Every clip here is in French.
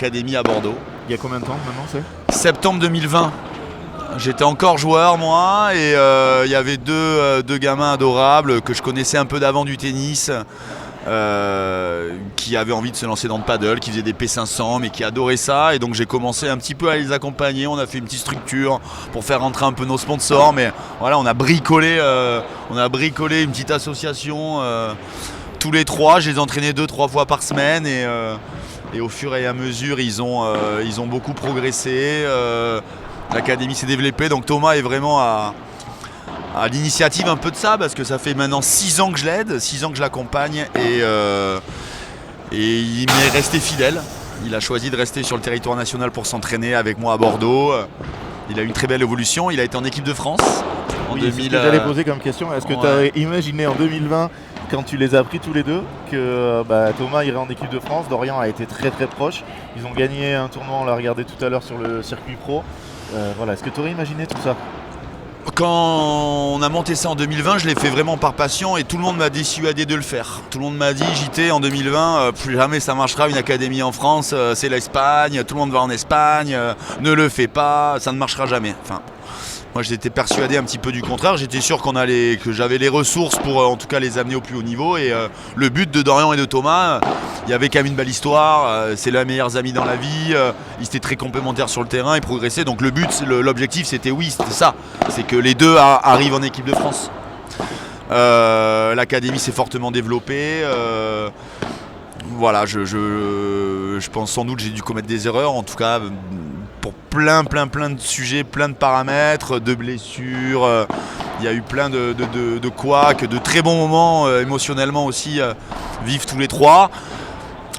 Académie à Bordeaux. Il y a combien de temps maintenant c'est Septembre 2020. J'étais encore joueur moi et il y avait deux gamins adorables que je connaissais un peu d'avant du tennis qui avaient envie de se lancer dans le paddle, qui faisaient des P500 mais qui adoraient ça, et donc j'ai commencé un petit peu à les accompagner. On a fait une petite structure pour faire rentrer un peu nos sponsors, mais voilà, on a bricolé une petite association tous les trois. Je les entraînais 2-3 fois par semaine et au fur et à mesure ils ont beaucoup progressé. L'académie s'est développée, donc Thomas est vraiment à l'initiative un peu de ça, parce que ça fait maintenant 6 ans que je l'aide, 6 ans que je l'accompagne, et il m'est resté fidèle. Il a choisi de rester sur le territoire national pour s'entraîner avec moi à Bordeaux. Il a eu une très belle évolution, il a été en équipe de France en Oui, 2000. c'est ce que j'allais poser comme question. Est-ce que tu avais imaginé en 2020, quand tu les as pris tous les deux, que Thomas irait en équipe de France? Dorian a été très très proche. Ils ont gagné un tournoi, on l'a regardé tout à l'heure sur le circuit pro. Voilà. Est-ce que tu aurais imaginé tout ça? Quand on a monté ça en 2020, je l'ai fait vraiment par passion et tout le monde m'a dissuadé de le faire. Tout le monde m'a dit, JT, en 2020, plus jamais ça marchera une académie en France, c'est l'Espagne, tout le monde va en Espagne, ne le fais pas, ça ne marchera jamais. Enfin, moi j'étais persuadé un petit peu du contraire, j'étais sûr que j'avais les ressources pour en tout cas les amener au plus haut niveau, et le but de Dorian et de Thomas, il y avait quand même une belle histoire, c'est leurs meilleurs amis dans la vie, ils étaient très complémentaires sur le terrain, ils progressaient, donc le but, l'objectif c'était ça, c'est que les deux arrivent en équipe de France. L'académie s'est fortement développée, voilà, je pense sans doute j'ai dû commettre des erreurs, en tout cas pour plein de sujets, plein de paramètres, de blessures, il y a eu plein de couacs, de très bons moments émotionnellement aussi, vivent tous les trois.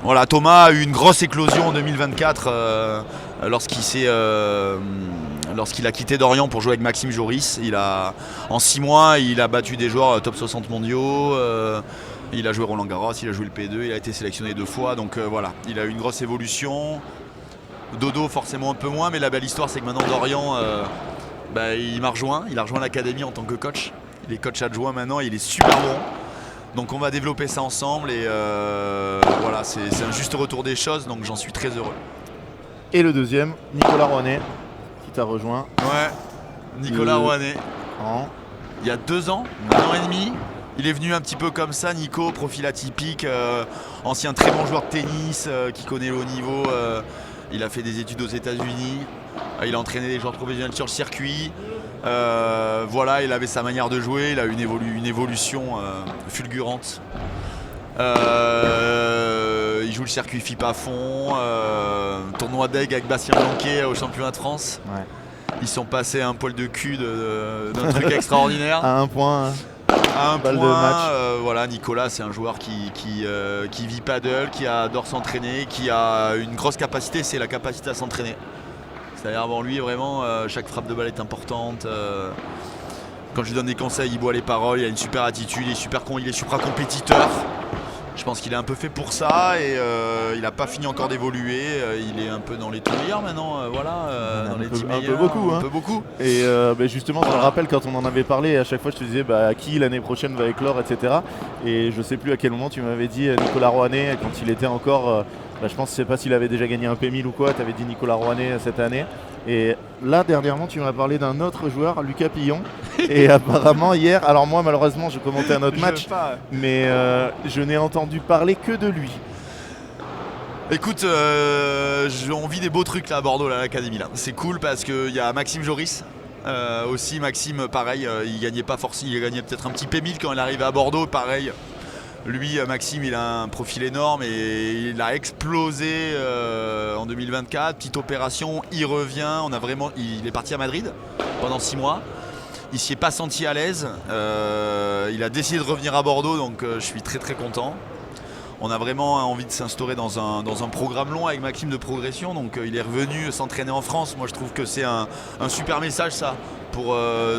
Voilà, Thomas a eu une grosse éclosion en 2024 lorsqu'il a quitté Dorian pour jouer avec Maxime Joris. En 6 mois, il a battu des joueurs top 60 mondiaux, il a joué Roland Garros, il a joué le P2, il a été sélectionné 2 fois, donc voilà, il a eu une grosse évolution. Dodo forcément un peu moins, mais la belle histoire c'est que maintenant Dorian il m'a rejoint, il a rejoint l'académie en tant que coach. Il est coach adjoint maintenant, il est super bon. Donc on va développer ça ensemble et voilà, c'est un juste retour des choses, donc j'en suis très heureux. Et le deuxième, Nicolas Rouanet, qui t'a rejoint. Ouais, Nicolas Rouanet. Il y a 2 ans, 1 an et demi. Il est venu un petit peu comme ça, Nico, profil atypique, ancien très bon joueur de tennis, qui connaît le haut niveau. Il a fait des études aux États-Unis, il a entraîné des joueurs professionnels sur le circuit. Voilà, il avait sa manière de jouer, il a eu une évolution fulgurante. Il joue le circuit FIP à fond, tournoi d'aigle avec Bastien Blanquet au championnat de France. Ouais. Ils sont passés à un poil de cul d'un truc extraordinaire. À un point. À un balle point, de match. voilà, Nicolas c'est un joueur qui vit paddle, qui adore s'entraîner, qui a une grosse capacité, c'est la capacité à s'entraîner. C'est-à-dire bon, lui vraiment chaque frappe de balle est importante. Quand je lui donne des conseils, il boit les paroles, il a une super attitude, il est super compétiteur. Je pense qu'il est un peu fait pour ça et il n'a pas fini encore d'évoluer. Il est un peu dans les tout meilleurs maintenant, dans les 10 meilleurs. Un peu beaucoup. Et justement, je me rappelle quand on en avait parlé, à chaque fois je te disais qui l'année prochaine va éclore, etc. Et je sais plus à quel moment tu m'avais dit Nicolas Rouanet, quand il était encore, je pense, je sais pas s'il avait déjà gagné un P1000 ou quoi, tu avais dit Nicolas Rouanet cette année. Et là, dernièrement, tu m'as parlé d'un autre joueur, Lucas Pillon. Et apparemment, hier, alors moi, malheureusement, je commentais un autre match, mais je n'ai entendu parler que de lui. Écoute, on vit des beaux trucs là à Bordeaux, là, à l'académie. Là. C'est cool parce qu'il y a Maxime Joris. Aussi, Maxime, pareil, il gagnait pas forcément, il gagnait peut-être un petit P1000 quand il arrivait à Bordeaux, pareil. Lui, Maxime, il a un profil énorme et il a explosé en 2024. Petite opération, il revient. Il est parti à Madrid pendant 6 mois. Il s'y est pas senti à l'aise. Il a décidé de revenir à Bordeaux, donc je suis très très content. On a vraiment envie de s'instaurer dans un programme long avec Maxime de progression. Donc il est revenu s'entraîner en France. Moi, je trouve que c'est un super message ça pour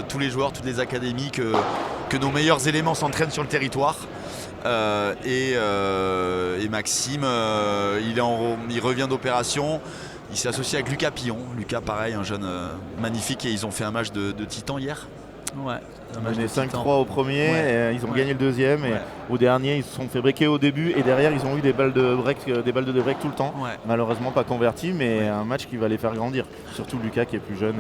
tous les joueurs, toutes les académies, que nos meilleurs éléments s'entraînent sur le territoire. Et Maxime, il revient d'opération. Il s'est associé avec Lucas Pillon. Lucas, pareil, un jeune magnifique, et ils ont fait un match de titan hier. Ouais. Ils menaient 5-3 au premier, et ils ont gagné le deuxième, et au dernier ils se sont fait breaker au début, et derrière ils ont eu des balles de break tout le temps. Malheureusement pas converties, mais un match qui va les faire grandir. Surtout Lucas qui est plus jeune.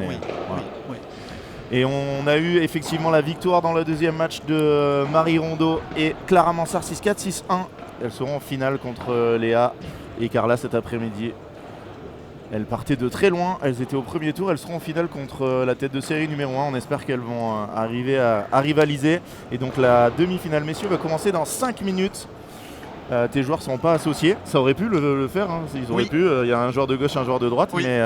Et on a eu effectivement la victoire dans le deuxième match de Marie Rondeau et Clara Mansart 6-4, 6-1. Elles seront en finale contre Léa et Carla cet après-midi. Elles partaient de très loin, elles étaient au premier tour, elles seront en finale contre la tête de série numéro 1. On espère qu'elles vont arriver à rivaliser. Et donc la demi-finale messieurs va commencer dans 5 minutes. Tes joueurs ne sont pas associés, ça aurait pu le faire, hein. Ils auraient pu, il y a un joueur de gauche, un joueur de droite, mais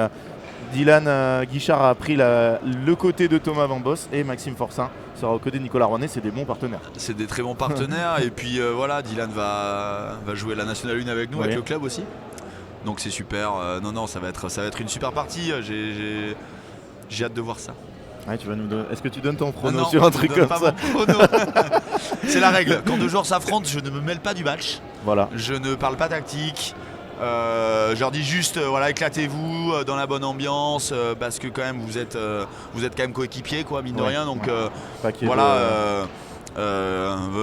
Dylan Guichard a pris le côté de Thomas Van Boss, et Maxime Forcin sera au côté de Nicolas Rouanet. C'est des bons partenaires. C'est des très bons partenaires. Et puis voilà, Dylan va jouer la Nationale 1 avec nous, avec le club aussi. Donc c'est super, non, ça va être une super partie, j'ai hâte de voir ça. Ouais, est-ce que tu donnes ton prono sur un truc comme ça? C'est la règle, quand deux joueurs s'affrontent, je ne me mêle pas du match, voilà. Je ne parle pas tactique, je leur dis juste éclatez-vous dans la bonne ambiance, parce que quand même vous êtes quand même coéquipiers quoi, mine de rien, donc voilà.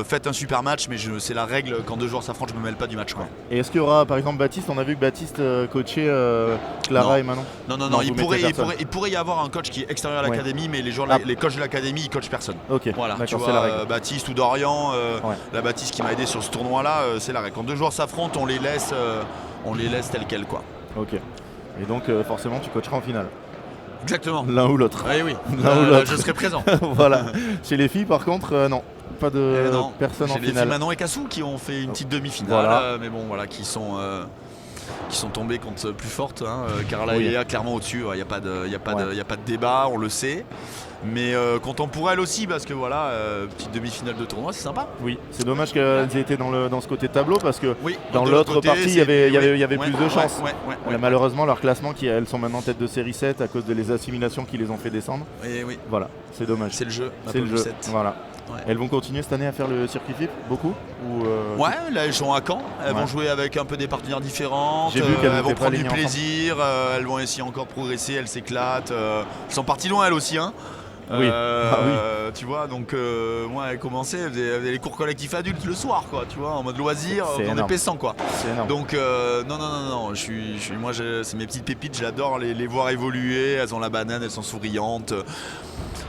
Faites un super match, mais c'est la règle, quand deux joueurs s'affrontent, je me mêle pas du match quoi. Et est-ce qu'il y aura par exemple Baptiste, on a vu que Baptiste coachait Clara et Manon? Non, il pourrait y avoir un coach qui est extérieur à l'académie, mais les coachs de l'académie ils coachent personne. Voilà, tu vois, Baptiste ou Dorian, la Baptiste qui m'a aidé sur ce tournoi là, c'est la règle. Quand deux joueurs s'affrontent, on les laisse tels quels quoi. Ok. Et donc forcément tu coacheras en finale. Exactement. L'un ou l'autre. Oui. L'un ou l'autre. Je serai présent. Voilà. Chez les filles par contre non. Pas de personne en finale. J'ai les filles Manon et Cassou qui ont fait une petite demi-finale, mais bon voilà, qui sont tombées contre plus fortes, hein. Carla et Léa clairement au-dessus, il n'y a pas de débat, on le sait. Mais content pour elles aussi parce que voilà, petite demi-finale de tournoi, c'est sympa. Oui, c'est dommage qu'elles aient été dans ce côté de tableau parce que dans l'autre partie, il y avait plus de chance. Malheureusement, leur classement, elles sont maintenant tête de série 7 à cause de les assimilations qui les ont fait descendre. Voilà, c'est dommage. C'est le jeu. C'est le jeu. 7. Voilà. Elles vont continuer cette année à faire le circuit FIP, beaucoup Ouais, là elles sont à Caen, elles vont jouer avec un peu des partenaires différents, elles vont prendre du plaisir, elles vont essayer encore de progresser, elles s'éclatent, elles sont parties loin elles aussi, hein. Tu vois, donc moi elle commençait, elle faisait les cours collectifs adultes le soir quoi, tu vois, en mode loisir, en épaissant quoi. Donc non, moi c'est mes petites pépites, j'adore les voir évoluer, elles ont la banane, elles sont souriantes.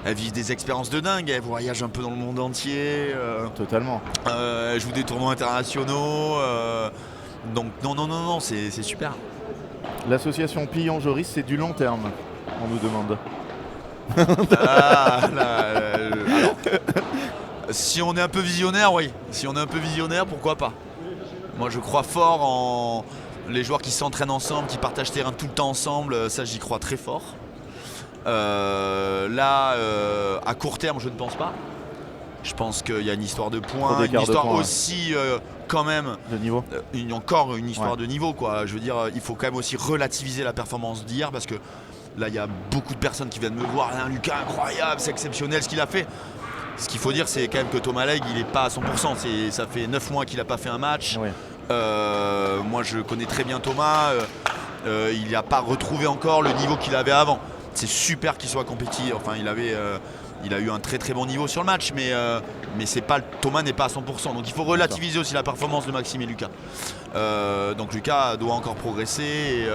Elles vivent des expériences de dingue, elles voyagent un peu dans le monde entier. Totalement. Elles jouent des tournois internationaux. Donc non, c'est super. L'association Pillon-Joris, c'est du long terme, on nous demande. Alors, si on est un peu visionnaire, oui. Si on est un peu visionnaire, pourquoi pas. Moi je crois fort en les joueurs qui s'entraînent ensemble, qui partagent terrain tout le temps ensemble, ça j'y crois très fort. À court terme, je ne pense pas. Je pense qu'il y a une histoire de points, une histoire aussi quand même de niveau. Encore une histoire de niveau quoi. Je veux dire, il faut quand même aussi relativiser la performance d'hier parce que là il y a beaucoup de personnes qui viennent me voir. Lucas incroyable, c'est exceptionnel ce qu'il a fait. Ce qu'il faut dire c'est quand même que Thomas Legge il n'est pas à 100%. Ça fait 9 mois qu'il n'a pas fait un match. Moi je connais très bien Thomas. Il n'a pas retrouvé encore le niveau qu'il avait avant. C'est super qu'il soit compétitif. Enfin, il a eu un très très bon niveau sur le match, mais Thomas n'est pas à 100%. Donc il faut relativiser aussi la performance de Maxime et Lucas. Donc Lucas doit encore progresser,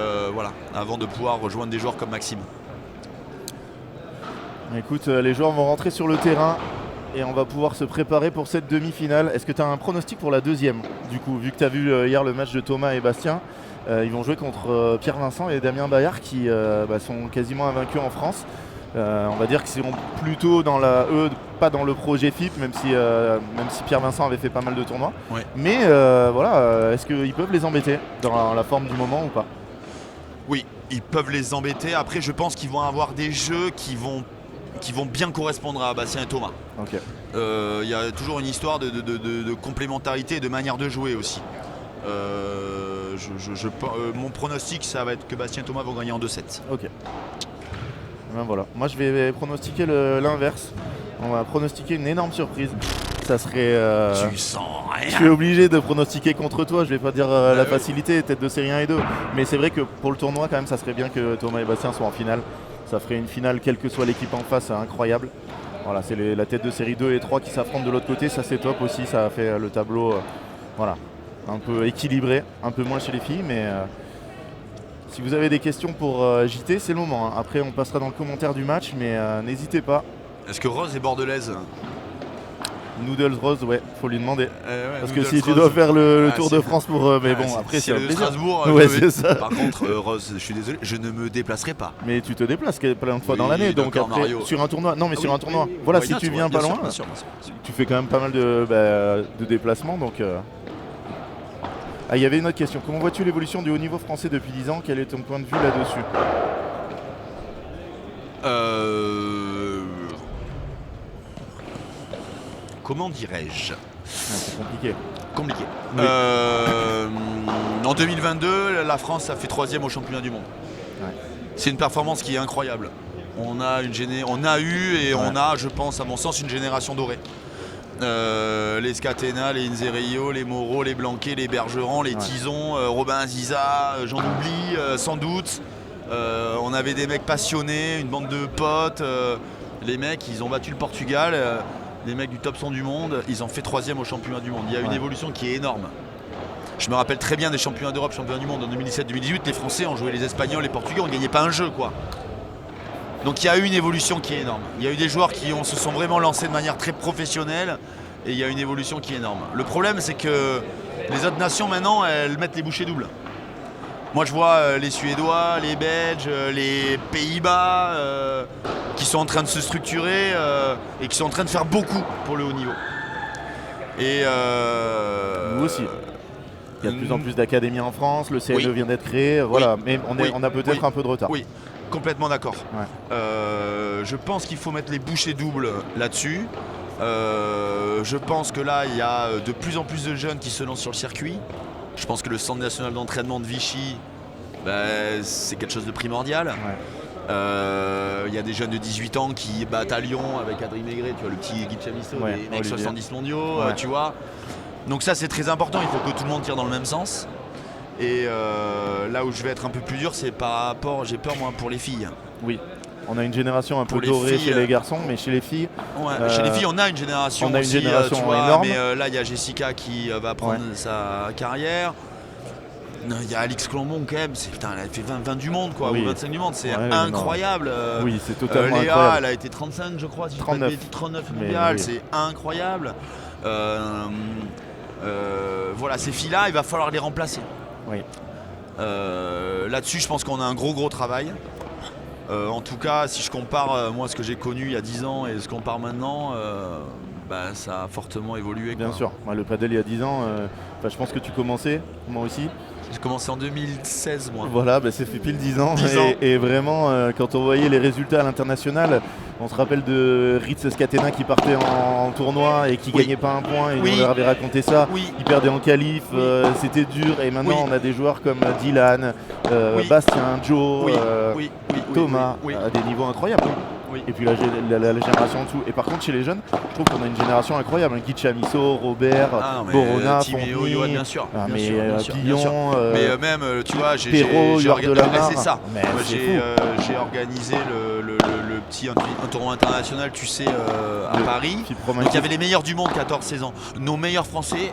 avant de pouvoir rejoindre des joueurs comme Maxime. Écoute, les joueurs vont rentrer sur le terrain et on va pouvoir se préparer pour cette demi-finale. Est-ce que tu as un pronostic pour la deuxième? Du coup, vu que tu as vu hier le match de Thomas et Bastien. Ils vont jouer contre Pierre Vincent et Damien Bayard qui sont quasiment invaincus en France. On va dire qu'ils seront plutôt pas dans le projet FIP, même si Pierre Vincent avait fait pas mal de tournois. Mais est-ce qu'ils peuvent les embêter dans la forme du moment ou pas? Oui, ils peuvent les embêter. Après, je pense qu'ils vont avoir des jeux qui vont bien correspondre à Bastien et Thomas. Il y a toujours une histoire de complémentarité et de manière de jouer aussi. Mon pronostic, ça va être que Bastien et Thomas vont gagner en 2-7. Ok. Ben voilà. Moi, je vais pronostiquer l'inverse. On va pronostiquer une énorme surprise. Ça serait. Tu sens rien. Je suis obligé de pronostiquer contre toi. Je vais pas dire la facilité, tête de série 1 et 2. Mais c'est vrai que pour le tournoi, quand même, ça serait bien que Thomas et Bastien soient en finale. Ça ferait une finale, quelle que soit l'équipe en face, incroyable. Voilà, c'est la tête de série 2 et 3 qui s'affrontent de l'autre côté, ça c'est top aussi, ça a fait le tableau voilà, un peu équilibré, un peu moins chez les filles, mais si vous avez des questions pour JT, c'est le moment. Hein. Après on passera dans le commentaire du match, mais n'hésitez pas. Est-ce que Rose est bordelaise? Noodles Rose, ouais, faut lui demander. Parce que si tu Rose. dois faire le Tour de France pour. Mais bon, après c'est c'est un le plaisir. Strasbourg. Ouais, c'est ça. Par contre, Rose, je suis désolé, je ne me déplacerai pas. Mais tu te déplaces plein de fois dans Oui, l'année, donc d'accord, après, Mario. sur un tournoi. Non, mais Ah sur oui, un tournoi. oui, oui. Voilà, Ouais, si tu viens pas loin, bien sûr. tu fais quand même pas mal de déplacements. Donc, il y avait une autre question. Comment vois-tu l'évolution du haut niveau français depuis 10 ans? Quel est ton point de vue là-dessus? Comment dirais-je? C'est compliqué. Compliqué. Oui. En 2022, la France a fait 3e au championnat du monde. Ouais. C'est une performance qui est incroyable. On a eu et on a, je pense, à mon sens, une génération dorée. Les Scatena, les Inzerillo, les Moreau, les Blanquet, les Bergeron, les Tison, Robin Aziza, j'en oublie sans doute. On avait des mecs passionnés, une bande de potes. Les mecs, ils ont battu le Portugal. Les mecs du top 100 du monde, ils ont fait 3e au championnat du monde. Il y a une évolution qui est énorme. Je me rappelle très bien des championnats d'Europe, championnats du monde en 2017-2018. Les Français ont joué les Espagnols, les Portugais, on ne gagnait pas un jeu, quoi. Donc il y a eu une évolution qui est énorme. Il y a eu des joueurs qui se sont vraiment lancés de manière très professionnelle et il y a une évolution qui est énorme. Le problème, c'est que les autres nations maintenant, elles mettent les bouchées doubles. Moi je vois les Suédois, les Belges, les Pays-Bas qui sont en train de se structurer et qui sont en train de faire beaucoup pour le haut niveau. Et nous aussi. Il y a de plus en plus d'académies en France, le CLE vient d'être créé, voilà. Mais on a peut-être un peu de retard. Oui, complètement d'accord. Ouais. Je pense qu'il faut mettre les bouchées doubles là-dessus. Je pense que là, il y a de plus en plus de jeunes qui se lancent sur le circuit. Je pense que le centre national d'entraînement de Vichy, c'est quelque chose de primordial. Ouais. Il y a des jeunes de 18 ans qui battent à Lyon avec Adrien Maigret, tu vois, le petit Guy Chamisso, des mecs 70 mondiaux, tu vois. Donc ça c'est très important, il faut que tout le monde tire dans le même sens. Et là où je vais être un peu plus dur, c'est par rapport, j'ai peur moi pour les filles. Oui. On a une génération un peu dorée chez les garçons, mais chez les filles... chez les filles, on a une génération aussi, tu vois, énorme. Mais là, il y a Jessica qui va prendre sa carrière. Il y a Alix Clombon quand même, elle a fait 20 du monde, quoi, ou 25 du monde, c'est incroyable. Oui, c'est totalement Léa, incroyable. elle a été 35, je crois, si 39. 39 mondial, c'est incroyable. Voilà, ces filles-là, il va falloir les remplacer. Oui. Là-dessus, je pense qu'on a un gros travail. En tout cas, si je compare moi ce que j'ai connu il y a 10 ans et ce qu'on compare maintenant, ça a fortement évolué. Bien sûr, moi, le padel il y a 10 ans, je pense que tu commençais, moi aussi. J'ai commencé en 2016 moi. Voilà, ça fait pile 10 ans. Et vraiment, quand on voyait les résultats à l'international, on se rappelle de Ritz Scatena qui partait en tournoi et qui gagnait pas un point, et on leur avait raconté ça. Il perdait en qualif, c'était dur, et maintenant on a des joueurs comme Dylan, Bastien, Joe, Thomas, à des niveaux incroyables. Et puis la génération en dessous. Et par contre, chez les jeunes, je trouve qu'on a une génération incroyable. Guy Chamisso, Robert, Borona, Timéo, bien sûr. Guillon, mais même, tu vois, j'ai organisé le petit un tournoi international, tu sais, à Paris. Donc il y avait les meilleurs du monde, 14-16 ans. Nos meilleurs Français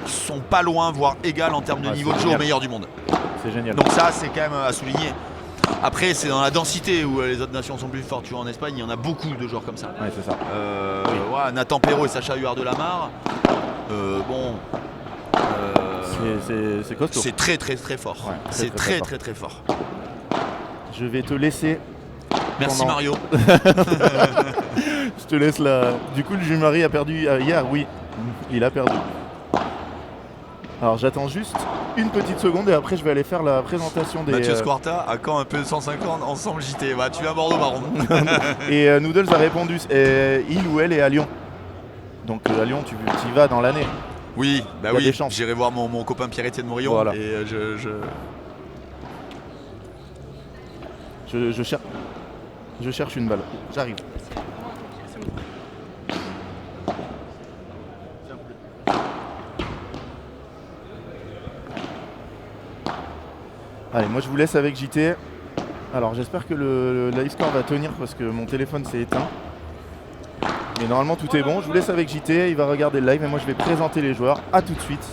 sont pas loin, voire égal en termes de niveau de jeu aux meilleurs du monde. C'est génial. Donc ça, c'est quand même à souligner. Après, c'est dans la densité où les autres nations sont plus fortes. Tu vois, en Espagne, il y en a beaucoup de joueurs comme ça. Ouais, c'est ça. Nathan Perrault et Sacha Huard de Lamar. C'est costaud. C'est très fort. Ouais, c'est très fort. Je vais te laisser. Merci Mario. Je te laisse là. Du coup, le Jules-Marie a perdu hier. Oui, il a perdu. Alors j'attends juste une petite seconde et après je vais aller faire la présentation des... Mathieu Squarta, à quand un peu de 150 ensemble JT. Tu vas à Bordeaux Baron. Et Noodles a répondu, il ou elle est à Lyon. Donc à Lyon tu y vas dans l'année. Oui, j'irai voir mon copain Pierre-Étienne Morillon. Voilà. Et je cherche une balle, j'arrive. Allez, moi je vous laisse avec JT. Alors j'espère que le live score va tenir parce que mon téléphone s'est éteint. Mais normalement tout est bon. Je vous laisse avec JT, il va regarder le live et moi je vais présenter les joueurs. A tout de suite.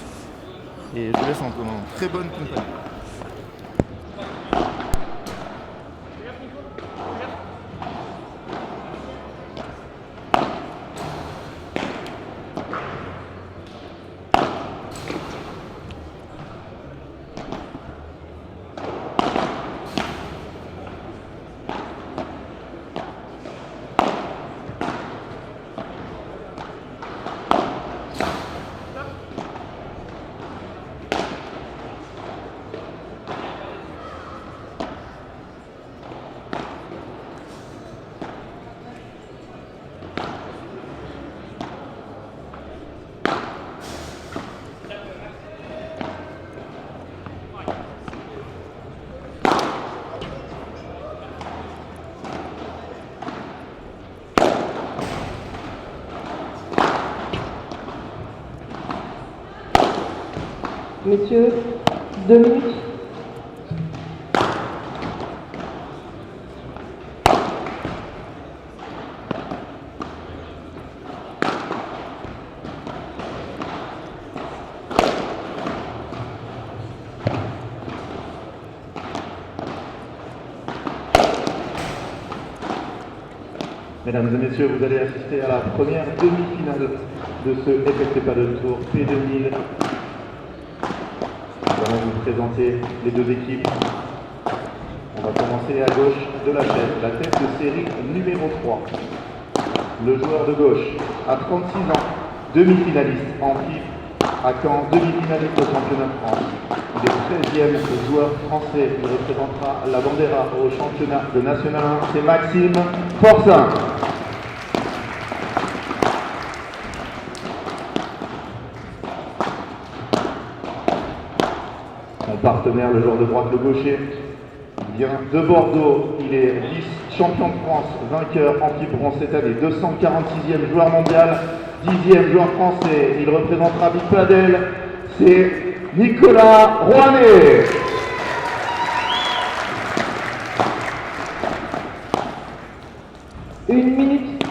Et je vous laisse en très bonne compagnie. Messieurs, 2 minutes. Mesdames et messieurs, vous allez assister à la première demi-finale de ce FFP Padel Tour P2000. Nous allons vous présenter les deux équipes. On va commencer à gauche de la chaise, la tête de série numéro 3. Le joueur de gauche a 36 ans, demi-finaliste en FIF à Caen, demi-finaliste au championnat de France. Il est 13e joueur français, il représentera la Bandera au championnat de National 1, c'est Maxime Forcin. Son partenaire, le joueur de droite, le gaucher, vient de Bordeaux, il est vice-champion de France, vainqueur en FIF bronze cette année, 246e joueur mondial, 10e joueur français, il représentera Big Padel, c'est Nicolas Rouanet. Une minute.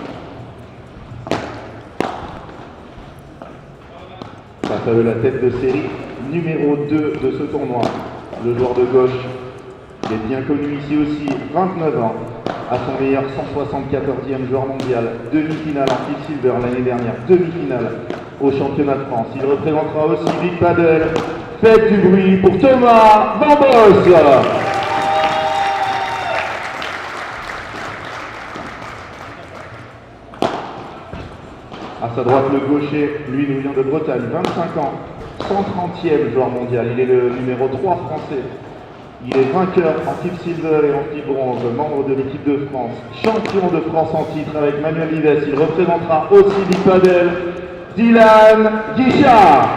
Face à eux, la tête de série numéro 2 de ce tournoi, le joueur de gauche. Il est bien connu ici aussi, 29 ans, à son meilleur 174e joueur mondial, demi-finale en FIF Silver l'année dernière, demi-finale au championnat de France. Il représentera aussi Big Padel. Faites du bruit pour Thomas Bambos. À sa droite, le gaucher, lui nous vient de Bretagne, 25 ans, 130e joueur mondial. Il est le numéro 3 français. Il est vainqueur en FIF Silver et en FIF Bronze, membre de l'équipe de France, champion de France en titre avec Manuel Vives. Il représentera aussi Big Padel, Dylan Guichard.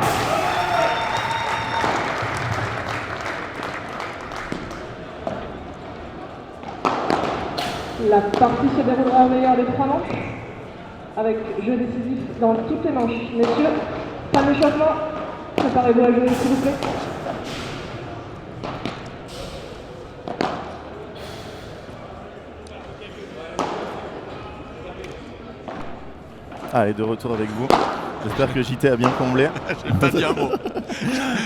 La partie se déroulera au meilleur des 3 manches, avec jeu décisif dans toutes les manches. Messieurs, pas d'échauffement, préparez-vous à jouer s'il vous plaît. Allez, de retour avec vous. J'espère que JT a bien comblé. J'ai pas dit un mot.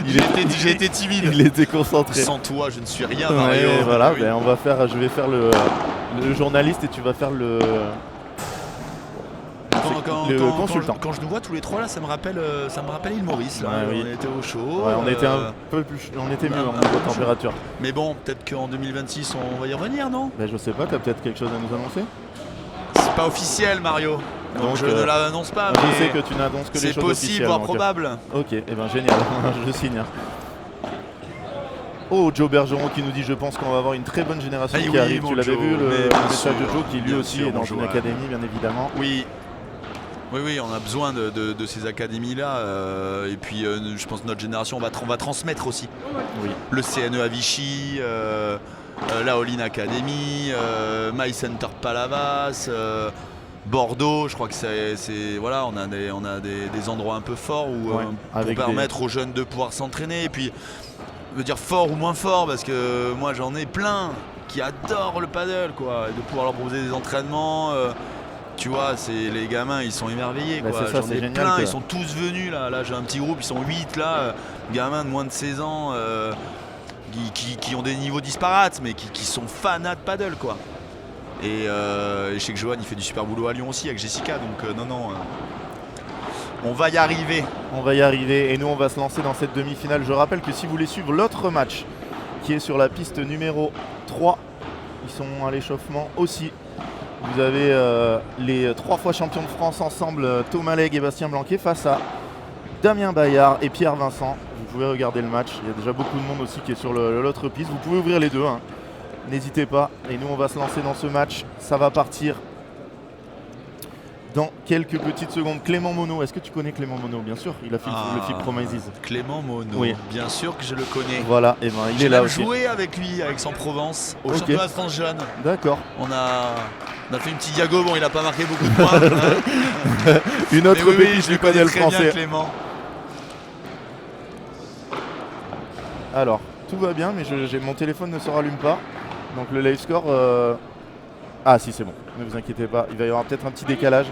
J'ai été timide. Il était concentré. Sans toi, je ne suis rien, Ouais, Mario. voilà, Oui. ben, je vais faire le journaliste et tu vas faire le consultant. Quand je nous vois tous les trois là, ça me rappelle l'île Maurice. Là. Ouais, oui. On était au chaud. Ouais, on était un peu plus, on était mieux en niveau de température. Mais bon, peut-être qu'en 2026 on va y revenir, non? Ben, je sais pas, t'as peut-être quelque chose à nous annoncer? C'est pas officiel, Mario. Donc je ne l'annonce pas. Je mais sais que tu n'annonces que les c'est choses possible, officielles. voire donc, probable. Ok, et ben génial, je signe. Oh, Joe Bergeron qui nous dit: je pense qu'on va avoir une très bonne génération Ah qui oui, arrive. mon Tu l'avais Joe, vu le mais bien message de sûr, Joe qui lui bien aussi sûr, est dans mon une Joe, ouais. académie, bien évidemment. Oui. Oui, on a besoin de ces académies-là. Et puis, je pense que notre génération, on va transmettre aussi. Oui. Le CNE à Vichy, la All-in Academy, My Center Palavas, Bordeaux. Je crois que voilà, on a des endroits un peu forts où, Ouais, pour avec permettre aux jeunes de pouvoir s'entraîner. Et puis, je veux dire fort ou moins fort, parce que moi j'en ai plein qui adorent le paddle, quoi, et de pouvoir leur proposer des entraînements. Tu vois, c'est les gamins, ils sont émerveillés. Bah, Quoi. c'est ça, J'en c'est ai génial plein, que- ils sont tous venus là. J'ai un petit groupe, ils sont 8 là, gamins de moins de 16 ans, qui ont des niveaux disparates, mais qui sont fanats de paddle quoi. Et je sais que Johan il fait du super boulot à Lyon aussi avec Jessica, donc non, on va y arriver. On va y arriver et nous on va se lancer dans cette demi-finale. Je rappelle que si vous voulez suivre l'autre match qui est sur la piste numéro 3, ils sont à l'échauffement aussi. Vous avez les 3 fois champions de France ensemble, Thomas Legge et Bastien Blanquet face à Damien Bayard et Pierre Vincent. Vous pouvez regarder le match, il y a déjà beaucoup de monde aussi qui est sur l'autre piste. Vous pouvez ouvrir les deux, hein. N'hésitez pas. Et nous on va se lancer dans ce match, ça va partir dans quelques petites secondes. Clément Monod, est-ce que tu connais Clément Monod? Bien sûr, il a fait le film Promises. Clément Monod, Oui. bien sûr que je le connais. Voilà, et ben il J'ai est là même aussi. joué avec lui, avec Aix-en-Provence, au Ok. championnat de France jeune. D'accord. On a fait une petite diago, bon il a pas marqué beaucoup de points. Une autre Mais oui, pépite je du le connais paddle très bien français. Clément. Alors, tout va bien, mais mon téléphone ne se rallume pas. Donc le live score... Ah si, c'est bon. Ne vous inquiétez pas, il va y avoir peut-être un petit décalage.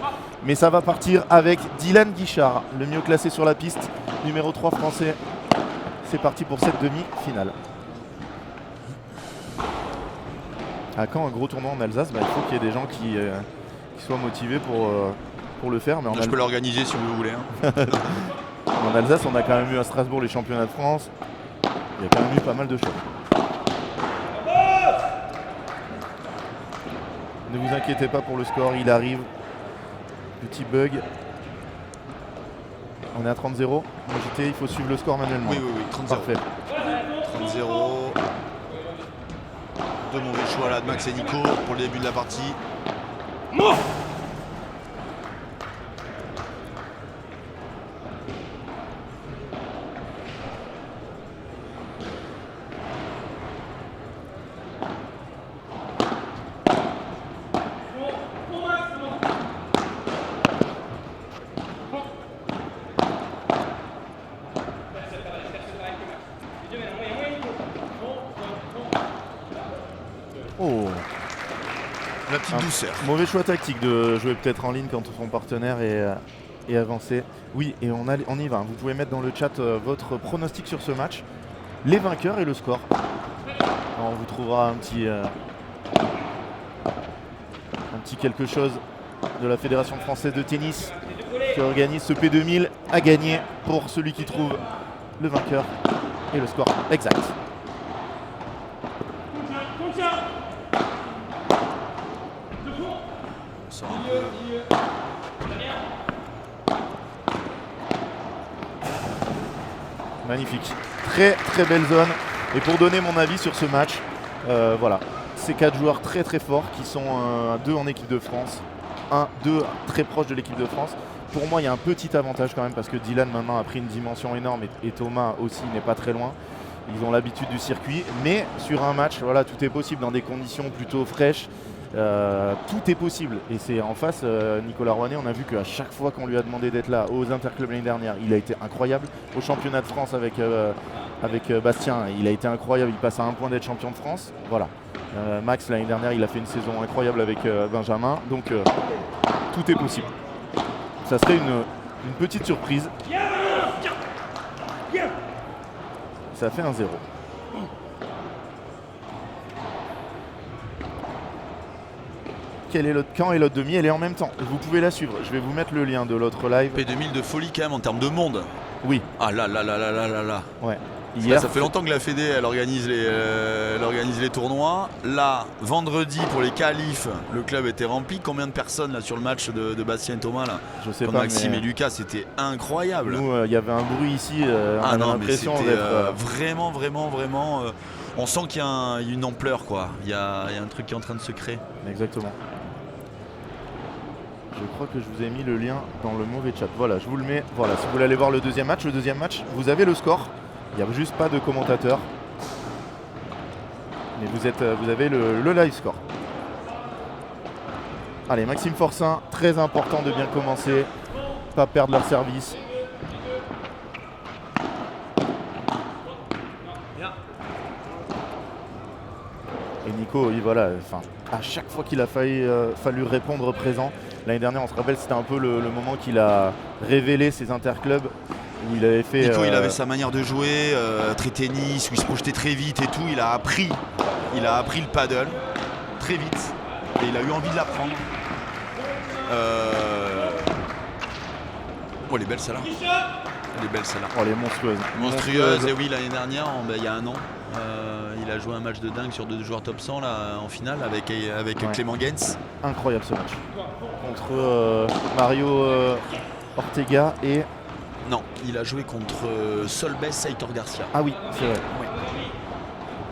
Mais ça va partir avec Dylan Guichard, le mieux classé sur la piste, numéro 3 français. C'est parti pour cette demi-finale. À quand un gros tournoi en Alsace, il faut qu'il y ait des gens qui soient motivés pour le faire. Mais Je peux l'organiser si vous voulez. Hein. en Alsace, on a quand même eu à Strasbourg les championnats de France. Il y a quand même eu pas mal de choses. Ne vous inquiétez pas pour le score, il arrive. Petit bug. On est à 30-0. JT, il faut suivre le score manuellement. Oui, 30-0. Parfait. 30-0. Deux mauvais choix là de Max et Nico pour le début de la partie. Oh, La petite douceur. mauvais choix tactique de jouer peut-être en ligne quand son partenaire est avancé. Oui, et on y va. Vous pouvez mettre dans le chat votre pronostic sur ce match, les vainqueurs et le score. Alors, on vous trouvera un petit quelque chose de la Fédération française de tennis qui organise ce P2000 à gagner pour celui qui trouve le vainqueur et le score exact. On sort un peu. Magnifique. Très très belle zone. Et pour donner mon avis sur ce match, voilà. Ces 4 joueurs très très forts qui sont 2 en équipe de France. 2 très proches de l'équipe de France. Pour moi, il y a un petit avantage quand même parce que Dylan maintenant a pris une dimension énorme et Thomas aussi n'est pas très loin. Ils ont l'habitude du circuit. Mais sur un match, voilà, tout est possible dans des conditions plutôt fraîches. Tout est possible. Et c'est en face, Nicolas Rouanet, on a vu qu'à chaque fois qu'on lui a demandé d'être là aux interclubs l'année dernière, il a été incroyable. Au championnat de France avec Bastien, il a été incroyable. Il passe à 1 point d'être champion de France. Voilà. Max, l'année dernière, il a fait une saison incroyable avec Benjamin. Donc, tout est possible. Ça serait une petite surprise. Ça fait 1-0. Quand est l'autre demi? Elle est en même temps. Vous pouvez la suivre. Je vais vous mettre le lien de l'autre live. P2000 de folie quand même en termes de monde. Oui. Ah là. Ouais. Là, Hier, ça fait longtemps que la Fédé elle organise les tournois. Là, vendredi pour les qualifs, le club était rempli. Combien de personnes là sur le match de Bastien et Thomas là? je sais Contre pas, Maxime mais et Lucas, c'était incroyable. nous, il y avait un bruit ici. On Ah avait non, mais l'impression c'était d'être. vraiment. On sent qu'il y a une ampleur quoi. Il y a un truc qui est en train de se créer. Exactement. Je crois que je vous ai mis le lien dans le mauvais chat. Voilà, je vous le mets. Voilà, si vous voulez aller voir le deuxième match, vous avez le score. Il n'y a juste pas de commentateur. Mais vous avez le live score. Allez, Maxime Forcin, très important de bien commencer. Pas perdre leur service. Et Nico, voilà, à chaque fois qu'il a fallu répondre présent. L'année dernière, on se rappelle, c'était un peu le moment qu'il a révélé ses interclubs où il avait fait. Nico, il avait sa manière de jouer, très tennis, où il se projetait très vite et tout. Il a appris le paddle très vite et il a eu envie de l'apprendre. Oh, les belles celles-là. Les belles celles-là. Oh, les monstrueuses. Monstrueuses, et oui, l'année dernière, il y a un an, il a joué un match de dingue sur 2 joueurs top 100 là, en finale avec Clément Gaines. Incroyable ce match. Contre Mario Ortega et. Non, il a joué contre Solbes Aitor Garcia. Ah oui, c'est vrai. Oui.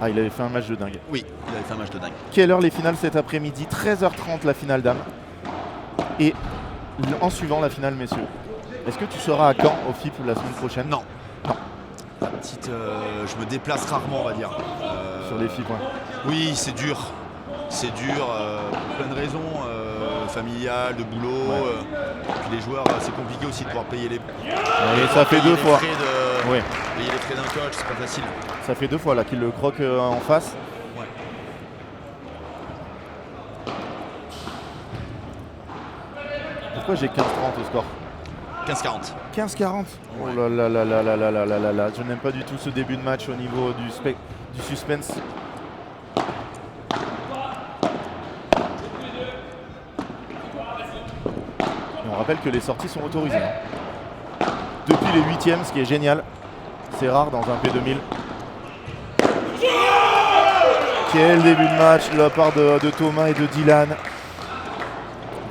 Ah, il avait fait un match de dingue. Oui, il avait fait un match de dingue. Quelle heure les finales cet après-midi? 13h30 la finale dames. Et en suivant la finale messieurs. Est-ce que tu seras à Caen au FIP la semaine prochaine? Non. La petite, je me déplace rarement, on va dire. Sur les FIP, ouais. Oui, c'est dur. C'est dur pour plein de raisons. Familiales, de boulot. Puis les joueurs, c'est compliqué aussi de pouvoir payer les. Et ça fait 2 fois. Payer les frais d'un coach, c'est pas facile. Ça fait 2 fois là qu'il le croque en face. Ouais. Pourquoi j'ai 15-30 au score? 15-40. 15-40. Oh là là là là là là là là là là. Je n'aime pas du tout ce début de match au niveau du suspense. Et on rappelle que les sorties sont autorisées. Depuis les 8e, ce qui est génial. C'est rare dans un P2000. Quel début de match de la part de Thomas et de Dylan.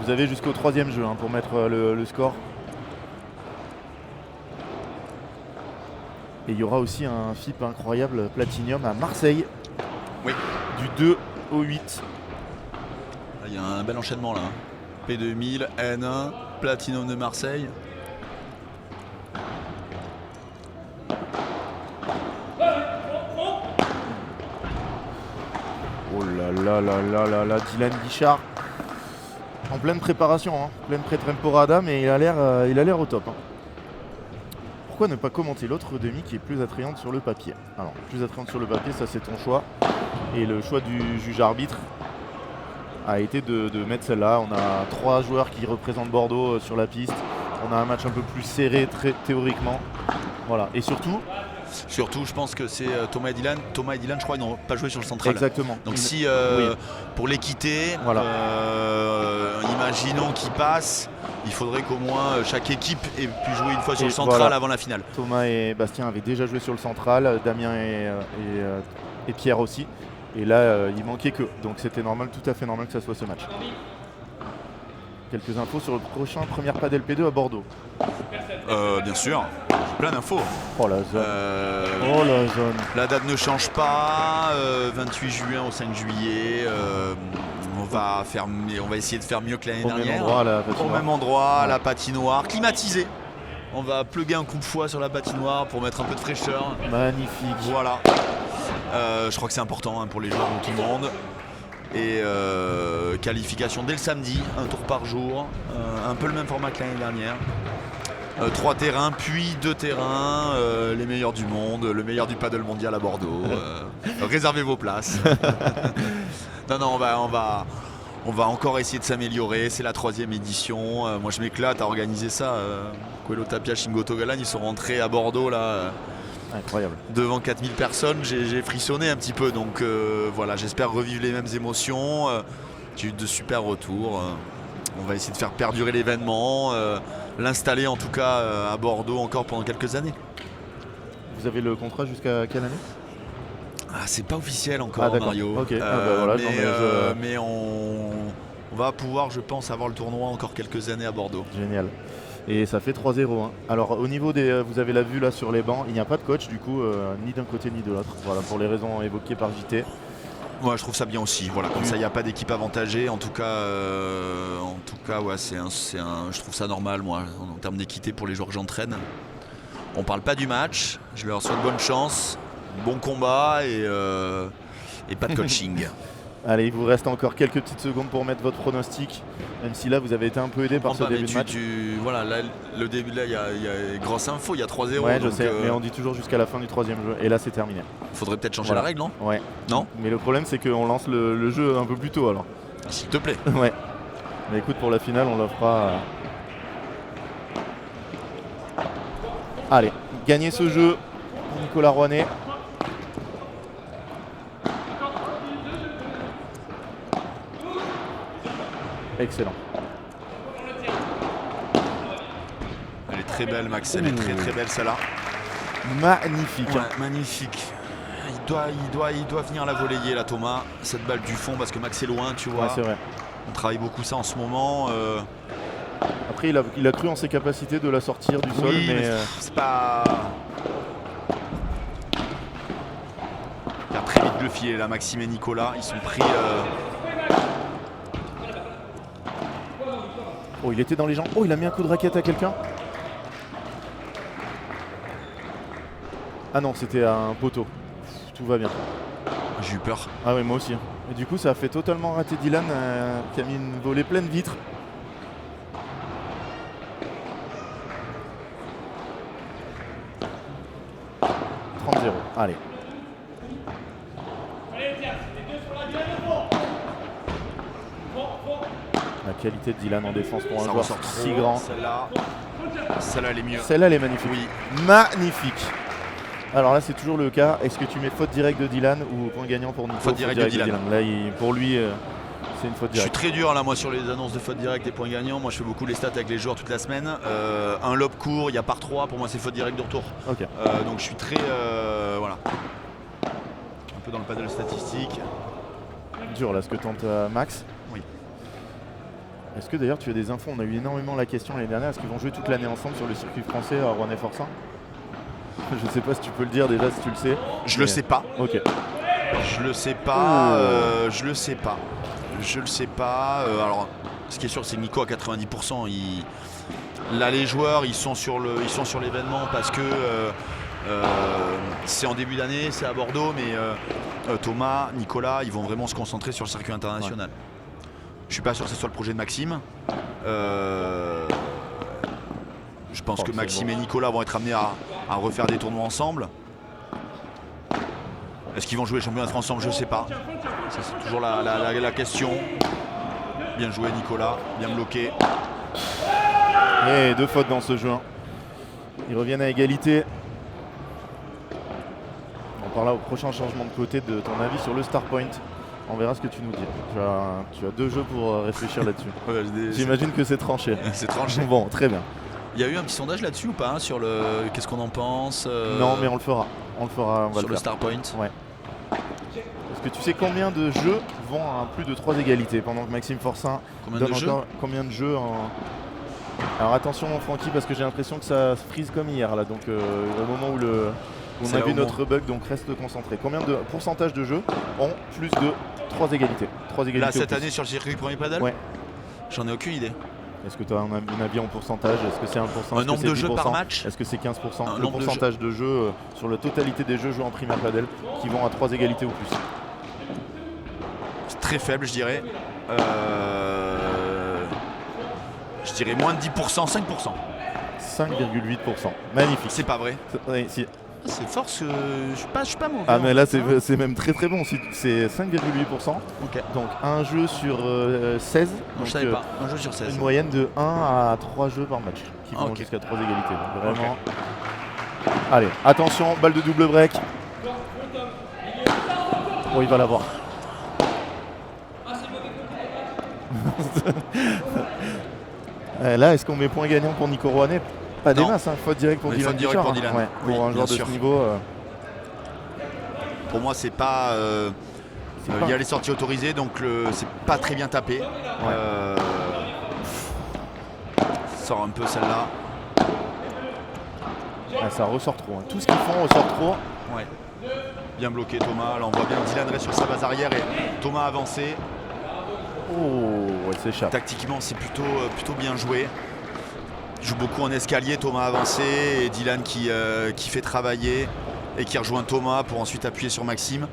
Vous avez jusqu'au 3e jeu pour mettre le score. Et il y aura aussi un FIP incroyable Platinum à Marseille. Oui. Du 2 au 8. Il y a un bel enchaînement là. P2000, N1, Platinum de Marseille. Oh là là là là là là, Dylan Guichard. En pleine préparation, pleine pré-temporada, mais il a l'air au top. Pourquoi ne pas commenter l'autre demi qui est plus attrayante sur le papier? Alors, plus attrayante sur le papier, ça c'est ton choix. Et le choix du juge arbitre a été de mettre celle-là. On a 3 joueurs qui représentent Bordeaux sur la piste. On a un match un peu plus serré théoriquement. Voilà. Et surtout, je pense que c'est Thomas et Dylan. Thomas et Dylan, je crois, ils n'ont pas joué sur le central. Exactement. Donc si, pour l'équité, voilà. Imaginons qu'ils passent, il faudrait qu'au moins chaque équipe ait pu jouer une fois sur le central avant la finale. Thomas et Bastien avaient déjà joué sur le central, Damien et Pierre aussi. Et là, il manquait que. Donc c'était normal, tout à fait normal que ça soit ce match. Quelques infos sur le prochain Première Padel P2 à Bordeaux. Bien sûr, plein d'infos. Oh la zone. La zone. La date ne change pas, 28 juin au 5 juillet. On va essayer de faire mieux que l'année dernière. Au même endroit, la patinoire, climatisée. On va plugger un coup de fouet sur la patinoire pour mettre un peu de fraîcheur. Magnifique. Voilà. Je crois que c'est important pour les joueurs de tout le monde. Et qualification dès le samedi, un tour par jour, un peu le même format que l'année dernière. 3 terrains, puis 2 terrains, les meilleurs du monde, le meilleur du paddle mondial à Bordeaux. Réservez vos places. Non, on va encore essayer de s'améliorer. C'est la 3e édition. Moi, je m'éclate à organiser ça. Coelho Tapia, Shingo Togalan, ils sont rentrés à Bordeaux là. Incroyable. Devant 4000 personnes, j'ai frissonné un petit peu. Donc voilà, j'espère revivre les mêmes émotions. J'ai eu de super retours. On va essayer de faire perdurer l'événement, l'installer en tout cas à Bordeaux encore pendant quelques années. Vous avez le contrat jusqu'à quelle année? C'est pas officiel encore, Mario. Okay. Mais on va pouvoir, je pense, avoir le tournoi encore quelques années à Bordeaux. Génial. Et ça fait 3-0. Alors au niveau vous avez la vue là sur les bancs, il n'y a pas de coach du coup, ni d'un côté ni de l'autre. Voilà, pour les raisons évoquées par JT. Ouais, je trouve ça bien aussi. Voilà, comme ça, il n'y a pas d'équipe avantagée. En tout cas, ouais, je trouve ça normal, moi, en termes d'équité pour les joueurs que j'entraîne. On parle pas du match. Je leur souhaite bonne chance, bon combat et pas de coaching. Allez, il vous reste encore quelques petites secondes pour mettre votre pronostic, même si là vous avez été un peu aidé par ce début de match. Voilà, là, le début, là, il y a grosse info, il y a 3-0. Ouais, je sais, mais on dit toujours jusqu'à la fin du 3e jeu, et là c'est terminé. Faudrait peut-être changer Voilà. la règle, non? Ouais. Non? Mais le problème c'est qu'on lance le jeu un peu plus tôt alors. S'il te plaît. Ouais. Mais écoute, pour la finale, on la fera. Allez, gagner ce jeu pour Nicolas Rouanet. Excellent. Elle est très belle, Max, elle est très très belle celle-là. Magnifique. Ouais, magnifique. Il doit venir la volleyer là, Thomas, cette balle du fond, parce que Max est loin, tu vois. Ouais, c'est vrai. On travaille beaucoup ça en ce moment. Après, il a cru en ses capacités de la sortir du sol, Oui, mais c'est pas. Il a très vite le filet là, Maxime et Nicolas, ils sont pris. Oh, il était dans les jambes. Oh, il a mis un coup de raquette à quelqu'un. Ah non, c'était un poteau. Tout va bien. J'ai eu peur. Ah ouais, moi aussi. Et du coup, ça a fait totalement rater Dylan qui a mis une volée pleine vitre. Allez. La qualité de Dylan en défense pour un Ça joueur ressort si trop, grand. Celle-là, elle est mieux. Celle-là, elle est magnifique. Oui. Magnifique. Alors là, c'est toujours le cas. Est-ce que tu mets faute directe de Dylan ou point gagnant pour Nico? Faute directe de Dylan. Là, pour lui, c'est une faute Je suis directe. très dur là, moi, sur les annonces de faute directe et points gagnants. Moi, je fais beaucoup les stats avec les joueurs toute la semaine. Un lob court, il y a par 3. Pour moi, c'est faute directe de retour. Ok. Donc, je suis très. Voilà. Un peu dans le paddle statistique. Dur là, ce que tente Max. Oui. Est-ce que d'ailleurs tu as des infos? On a eu énormément la question l'année dernière. Est-ce qu'ils vont jouer toute l'année ensemble sur le circuit français à Rouennais-Forçat? Je ne sais pas si tu peux le dire déjà, si tu le sais. Je le sais pas. Ok. Je le sais pas. Je le sais pas. Je le sais pas. Alors, ce qui est sûr, c'est que Nico à 90%. Là, les joueurs, ils sont sur l'événement parce que c'est en début d'année, c'est à Bordeaux, mais Thomas, Nicolas, ils vont vraiment se concentrer sur le circuit international. Ouais. Je suis pas sûr que ce soit le projet de Maxime. Je pense que Maxime et Nicolas vont être amenés à refaire des tournois ensemble. Est-ce qu'ils vont jouer le championnat de France ensemble? Je ne sais pas. C'est toujours la question. Bien joué Nicolas, bien bloqué. Et 2 fautes dans ce jeu. Ils reviennent à égalité. On parlera au prochain changement de côté de ton avis sur le Star Point. On verra ce que tu nous dis. Tu as 2 jeux pour réfléchir là-dessus. Ouais, j'imagine que c'est tranché. C'est tranché. Bon, très bien. Il y a eu un petit sondage là-dessus ou pas, sur le qu'est-ce qu'on en pense Non, mais on le fera. On va sur le Star Point. Ouais. Est-ce que tu sais combien de jeux vont à plus de 3 égalités pendant que Maxime Forçat donne encore combien de jeux en... Alors attention Francky, parce que j'ai l'impression que ça se frise comme hier là, donc au moment où on a vu notre bug, donc reste concentré. Combien de pourcentage de jeux ont plus de 3 égalités? 3 égalités là cette année sur le circuit premier paddle? Ouais. J'en ai aucune idée. Est-ce que tu as un avis en pourcentage? Est-ce que c'est 1%? Un nombre de jeux par match? Est-ce que c'est 15%? Le pourcentage de jeux sur la totalité des jeux joués en primaire paddle qui vont à 3 égalités ou plus? C'est très faible, je dirais. Je dirais moins de 10%, 5%. 5,8%. Magnifique. C'est pas vrai. Oui, si. C'est fort, je suis pas mauvais. Ah mais là c'est même très très bon, c'est 5,8%. Okay. Donc un jeu sur 16. Non, je savais pas, un jeu sur 16. Une moyenne de 1 à 3 jeux par match qui vont jusqu'à 3 égalités. Donc vraiment. Okay. Allez, attention, balle de double break. Oh, il va l'avoir. Là, est-ce qu'on met point gagnant pour Nico Rouanet? Pas des masses, hein. Faute directe pour Dylan. Ouais, oui, pour un joueur de ce niveau. Pour moi, c'est pas. Il y a les sorties autorisées, donc c'est pas très bien tapé. Ouais. Sort un peu celle-là. Ah, ça ressort trop. Hein. Tout ce qu'ils font ressort trop. Ouais. Bien bloqué Thomas. Là, on voit bien Dylan reste sur sa base arrière et Thomas avancé. Oh, elle s'échappe. Tactiquement, c'est plutôt bien joué. Il joue beaucoup en escalier, Thomas avancé et Dylan qui fait travailler et qui rejoint Thomas pour ensuite appuyer sur Maxime.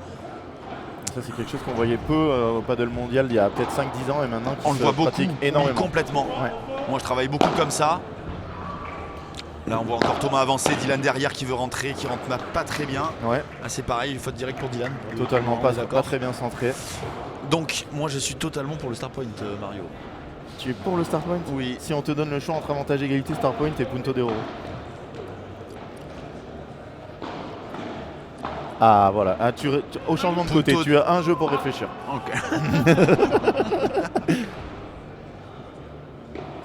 Ça c'est quelque chose qu'on voyait peu au paddle mondial il y a peut-être 5-10 ans et maintenant qui On le se voit beaucoup, pratique oui, énormément. complètement. Ouais. Moi je travaille beaucoup comme ça. Là on voit encore Thomas avancer, Dylan derrière qui veut rentrer, qui rentre pas très bien. Ouais, Ah, c'est pareil, faute directe pour Dylan. totalement On est pas d'accord. très bien centré. Donc moi je suis totalement pour le Star Point, Mario. Tu es pour le start point? Oui. Si on te donne le choix entre avantage égalité, start point et punto de oro. Ah voilà, ah, au changement de côté, Punto- tu as un jeu pour réfléchir. Ok.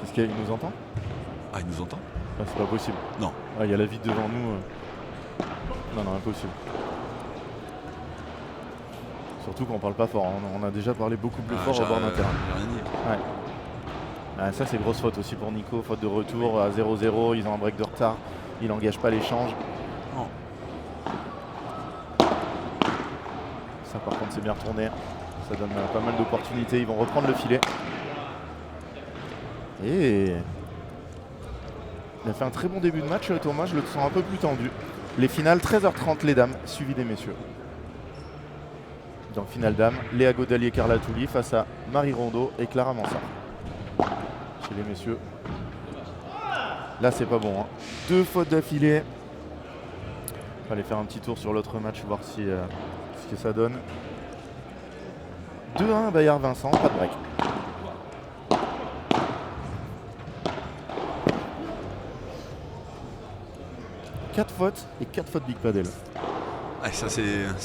Est-ce qu'il nous entend? Ah, il nous entend? Ah, c'est pas possible. Non. Ah, il y a la vitre devant nous. Non, non, impossible. Surtout qu'on parle pas fort, hein. On a déjà parlé beaucoup plus fort au bord d'un terrain. j'ai rien dit. Ouais. Ah, ça c'est grosse faute aussi pour Nico, faute de retour à 0-0, ils ont un break de retard, il n'engage pas l'échange. Non. Ça par contre c'est bien retourné, ça donne pas mal d'opportunités, ils vont reprendre le filet. Et il a fait un très bon début de match Thomas, je le sens un peu plus tendu. Les finales 13h30 les dames, suivi des messieurs. Dans finale dames, Léa Godalier, Carla Touli face à Marie Rondeau et Clara Mansart. Chez les messieurs. Là c'est pas bon, hein. 2 fautes d'affilée. On va aller faire un petit tour sur l'autre match, voir si, ce que ça donne. 2-1 Bayard Vincent, pas de break. 4 fautes et 4 fautes Big Paddle. Ah, ça c'est.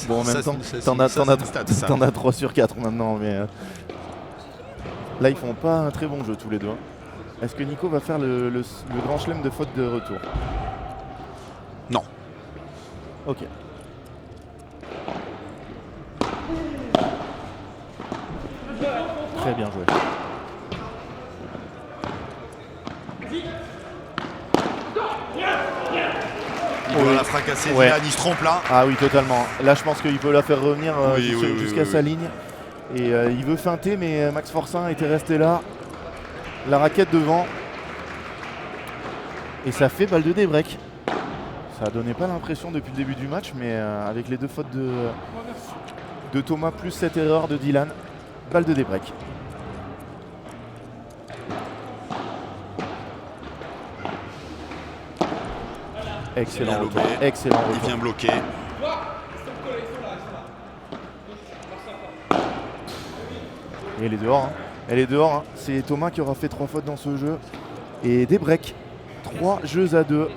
Bon en même ça, temps, c'est- t'en as, ça, c'est une stat, ça. t'en as 3 sur 4 maintenant, mais là ils font pas un très bon jeu tous les deux, hein. Est-ce que Nico va faire le grand chelem de faute de retour? Non. Ok. Très bien joué. Il doit la fracasser, Ouais. Dylan, il se trompe là. Ah oui, totalement. Là, je pense qu'il peut la faire revenir Oui, oui, oui, jusqu'à oui, sa oui. ligne. Et il veut feinter, mais Max Forcin était resté là. La raquette devant. Et ça fait balle de débreak. Ça a donné pas l'impression depuis le début du match, mais avec les 2 fautes de Thomas plus cette erreur de Dylan, balle de débreak. Excellent Bien retour. lobé. Excellent Il retour. vient bloquer. Et elle est dehors, hein. Elle est dehors, hein. C'est Thomas qui aura fait 3 fautes dans ce jeu. Et des breaks. 3 jeux à 2.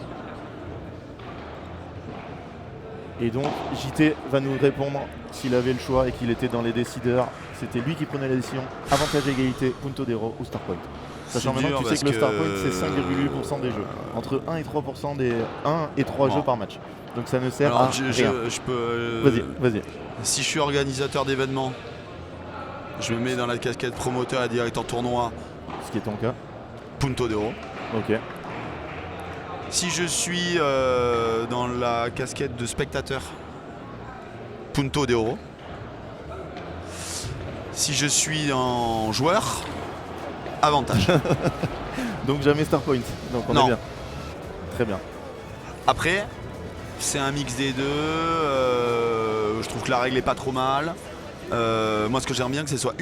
Et donc JT va nous répondre s'il avait le choix et qu'il était dans les décideurs. C'était lui qui prenait la décision. Avantage égalité, punto d'ero ou start point. Sachant C'est maintenant que dur tu sais que le parce start point que- c'est 5,8% des jeux. Entre 1 et 3% des 1 et 3 Bon. jeux par match. Donc ça ne sert Alors, à je rien. peux. Vas-y, vas-y. Si je suis organisateur d'événements, je me mets dans la casquette promoteur et directeur tournoi, Ce qui est ton cas. punto d'euro. Ok. Si je suis dans la casquette de spectateur, punto d'euro. Si je suis en joueur, avantage. Donc jamais start point. Donc on Non. est bien. Très bien. Après, c'est un mix des deux. Je trouve que la règle est pas trop mal. Moi, ce que j'aimerais bien, que ce soit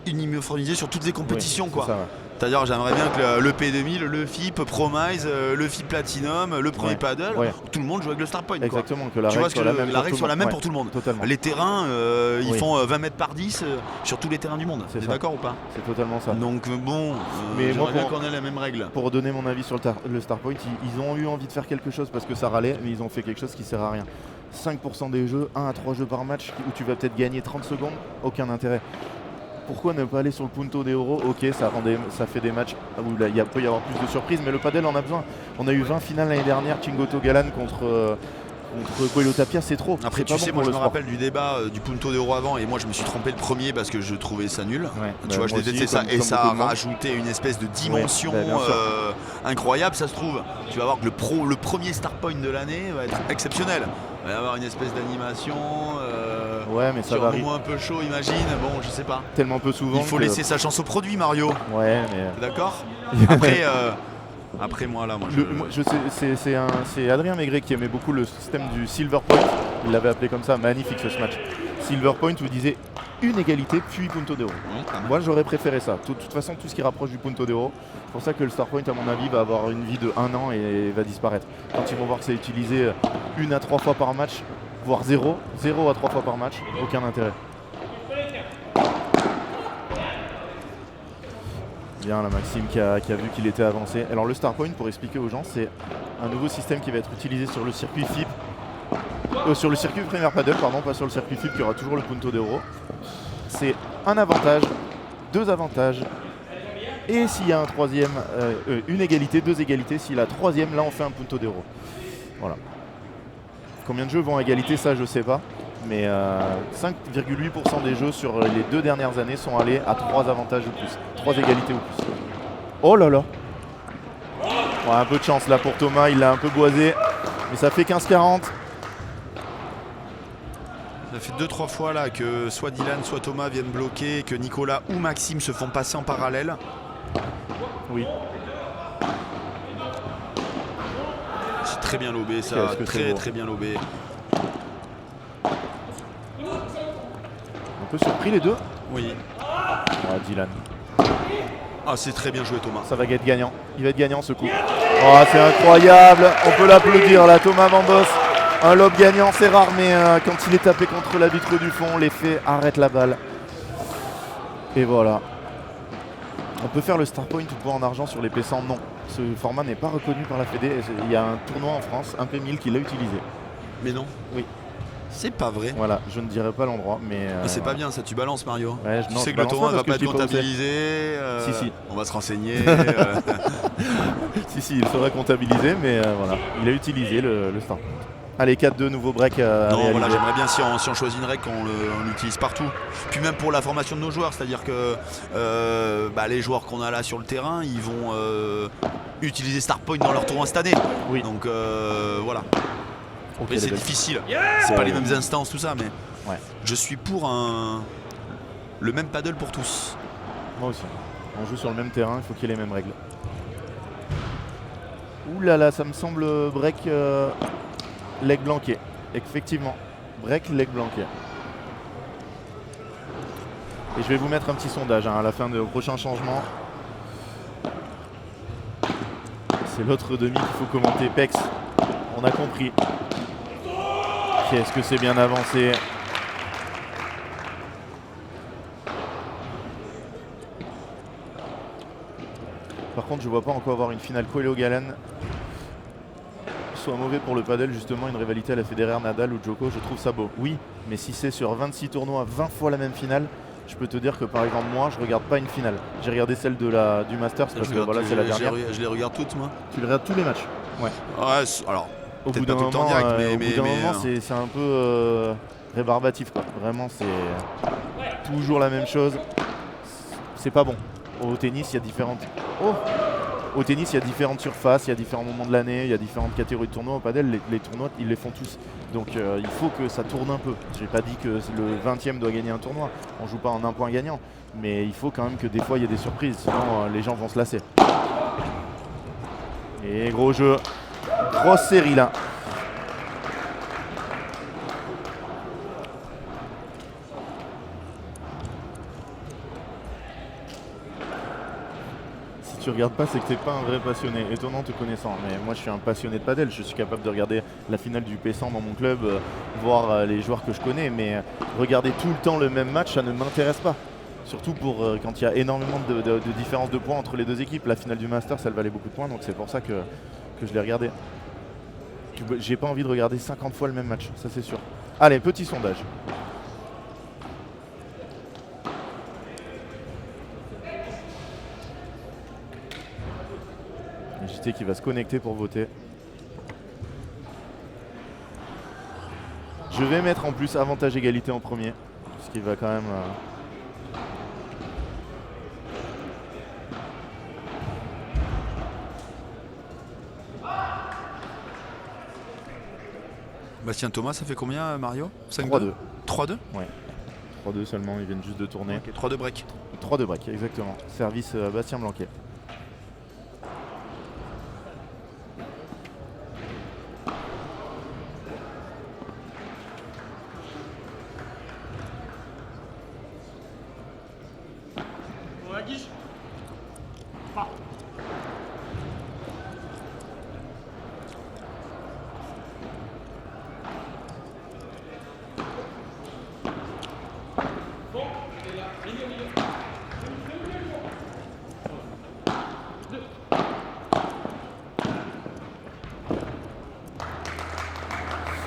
uniformisé sur toutes les compétitions, Oui, quoi. c'est ça, ouais. C'est-à-dire, j'aimerais bien que le P2000, le FIP, Promise, le FIP Platinum, le premier Ouais, paddle, ouais. tout le monde joue avec le Start Point, quoi. Exactement, que la Tu règle vois, ce que soit la même, la règle soit la même pour tout le monde. Totalement. Les terrains, ils Oui. font 20 mètres par 10 sur tous les terrains du monde. C'est T'es ça. d'accord ou pas? C'est totalement ça. Donc bon, Mais moi, j'aimerais bien pour- qu'on ait la même règle. Pour donner mon avis sur le Start Point, ils ont eu envie de faire quelque chose parce que ça râlait, mais ils ont fait quelque chose qui sert à rien. 5% des jeux, 1 à 3 jeux par match où tu vas peut-être gagner 30 secondes, aucun intérêt. Pourquoi ne pas aller sur le punto d'euro? Ok, ça fait des matchs où là, peut y avoir plus de surprises, mais le padel en a besoin. On a eu 20 finales l'année dernière, Chingoto Galan contre Coelho Tapia, c'est trop. Après, C'est tu pas sais, bon moi pour je le me sport. rappelle du débat du punto d'euro avant, et moi je me suis trompé le premier parce que je trouvais ça nul. Ouais, Tu bah, vois, je moi détestais aussi, ça, comme et ça beaucoup a de monde. rajouté une espèce de dimension bah, bien sûr. incroyable, ça se trouve. Tu vas voir que le premier Start Point de l'année va être exceptionnel. Il va y avoir une espèce d'animation. Ouais, mais ça sur un varie moment un peu chaud, imagine. Bon, je sais pas. tellement peu souvent. Il faut que- laisser sa chance au produit, Mario. Ouais, mais. T'es d'accord? Après, moi là, moi je. Moi, je sais, c'est Adrien Maigret qui aimait beaucoup le système du Silver Point. Il l'avait appelé comme ça, magnifique ce match. Silver Point, vous disiez une égalité puis Punto d'Oro. Moi j'aurais préféré ça. De toute façon, tout ce qui rapproche du Punto d'Oro, c'est pour ça que le Star Point, à mon avis, va avoir une vie de 1 an et va disparaître. Quand ils vont voir que c'est utilisé 1 à 3 fois par match, voire 0 à 3 fois par match, aucun intérêt. Bien, la Maxime qui a vu qu'il était avancé. Alors le Star Point, pour expliquer aux gens, c'est un nouveau système qui va être utilisé sur le circuit FIP. Sur le circuit Premier Paddle, pardon, pas sur le circuit FIP qui aura toujours le Punto d'Oro. C'est un avantage, 2 avantages, et s'il y a un troisième, une égalité, 2 égalités, s'il y a la troisième, là on fait un Punto d'Oro. Voilà. Combien de jeux vont à égalité, ça je sais pas, mais 5,8% des jeux sur les 2 dernières années sont allés à 3 avantages ou plus, 3 égalités ou plus. Oh là là. Ouais, un peu de chance là pour Thomas, il l'a un peu boisé, mais ça fait 15-40. Ça fait 2-3 fois là que soit Dylan, soit Thomas viennent bloquer, que Nicolas ou Maxime se font passer en parallèle. Oui. C'est très bien lobé ça, très bien lobé. Un peu surpris les deux. Oui. Oh, Dylan. Ah, c'est très bien joué Thomas. Ça va être gagnant. Il va être gagnant ce coup. Oh, c'est incroyable. On peut l'applaudir là, Thomas Vandos. Un lob gagnant, c'est rare, mais quand il est tapé contre la vitre du fond, l'effet arrête la balle. Et voilà. On peut faire le Star Point ou point en argent sur les P100? Non. Ce format n'est pas reconnu par la Fédé. Il y a un tournoi en France, un P1000, qui l'a utilisé. Mais non. Oui. C'est pas vrai. Voilà, je ne dirai pas l'endroit, mais... c'est pas bien ça, tu balances Mario. Ouais, tu sais que le tournoi ne va pas être comptabilisé. Si. On va se renseigner. Si, il faudrait comptabiliser, mais voilà. Il a utilisé le Star Point. Allez, 4-2, nouveau break à réaliser. Voilà, j'aimerais bien si on choisit une règle qu'on l'utilise partout. Puis même pour la formation de nos joueurs, c'est-à-dire que les joueurs qu'on a là sur le terrain, ils vont utiliser Star Point dans leur tournoi cette année. Oui. Donc voilà. Okay, c'est difficile. C'est pas les mêmes instances, tout ça, mais ouais. Je suis pour le même paddle pour tous. Moi aussi. On joue sur le même terrain, il faut qu'il y ait les mêmes règles. Ouh là là, ça me semble break leg blanqué. Effectivement, break leg blanqué. Et je vais vous mettre un petit sondage à la fin du prochain changement. C'est l'autre demi qu'il faut commenter. Pex, on a compris. Qu'est-ce que c'est bien avancé. Par contre, je vois pas encore avoir une finale Coelho-Galan soit mauvais pour le paddle, justement, une rivalité à la Federer, Nadal ou Djoko, je trouve ça beau. Oui, mais si c'est sur 26 tournois, 20 fois la même finale, je peux te dire que par exemple moi, je regarde pas une finale. J'ai regardé celle du Masters parce que voilà, c'est la dernière. Je les regarde toutes, moi. Tu les regardes tous les matchs? Ouais. Ouais, alors. Au bout d'un moment, c'est un peu rébarbatif, quoi. Vraiment, c'est toujours la même chose. C'est pas bon. Au tennis, il y a différentes. Au tennis, il y a différentes surfaces, il y a différents moments de l'année, il y a différentes catégories de tournois. Au padel, les tournois, ils les font tous. Donc il faut que ça tourne un peu. J'ai pas dit que le 20e doit gagner un tournoi. On joue pas en un point gagnant. Mais il faut quand même que des fois, il y ait des surprises. Sinon, les gens vont se lasser. Et gros jeu. Grosse série là. Si tu regardes pas, c'est que t'es pas un vrai passionné. Étonnant te connaissant, mais moi je suis un passionné de padel. Je suis capable de regarder la finale du P100 dans mon club, voir les joueurs que je connais, mais regarder tout le temps le même match, ça ne m'intéresse pas. Surtout pour quand il y a énormément de différence de points entre les deux équipes. La finale du Masters, elle valait beaucoup de points, donc c'est pour ça que je l'ai regardé. J'ai pas envie de regarder 50 fois le même match, ça c'est sûr. Allez, petit sondage. JT qui va se connecter pour voter. Je vais mettre en plus avantage égalité en premier, ce qui va quand même... Bastien Thomas, ça fait combien Mario? 3-2. 3-2? Ouais. 3-2 seulement, ils viennent juste de tourner. Okay, 3-2 break. 3-2 break, exactement. Service Bastien Blanquet.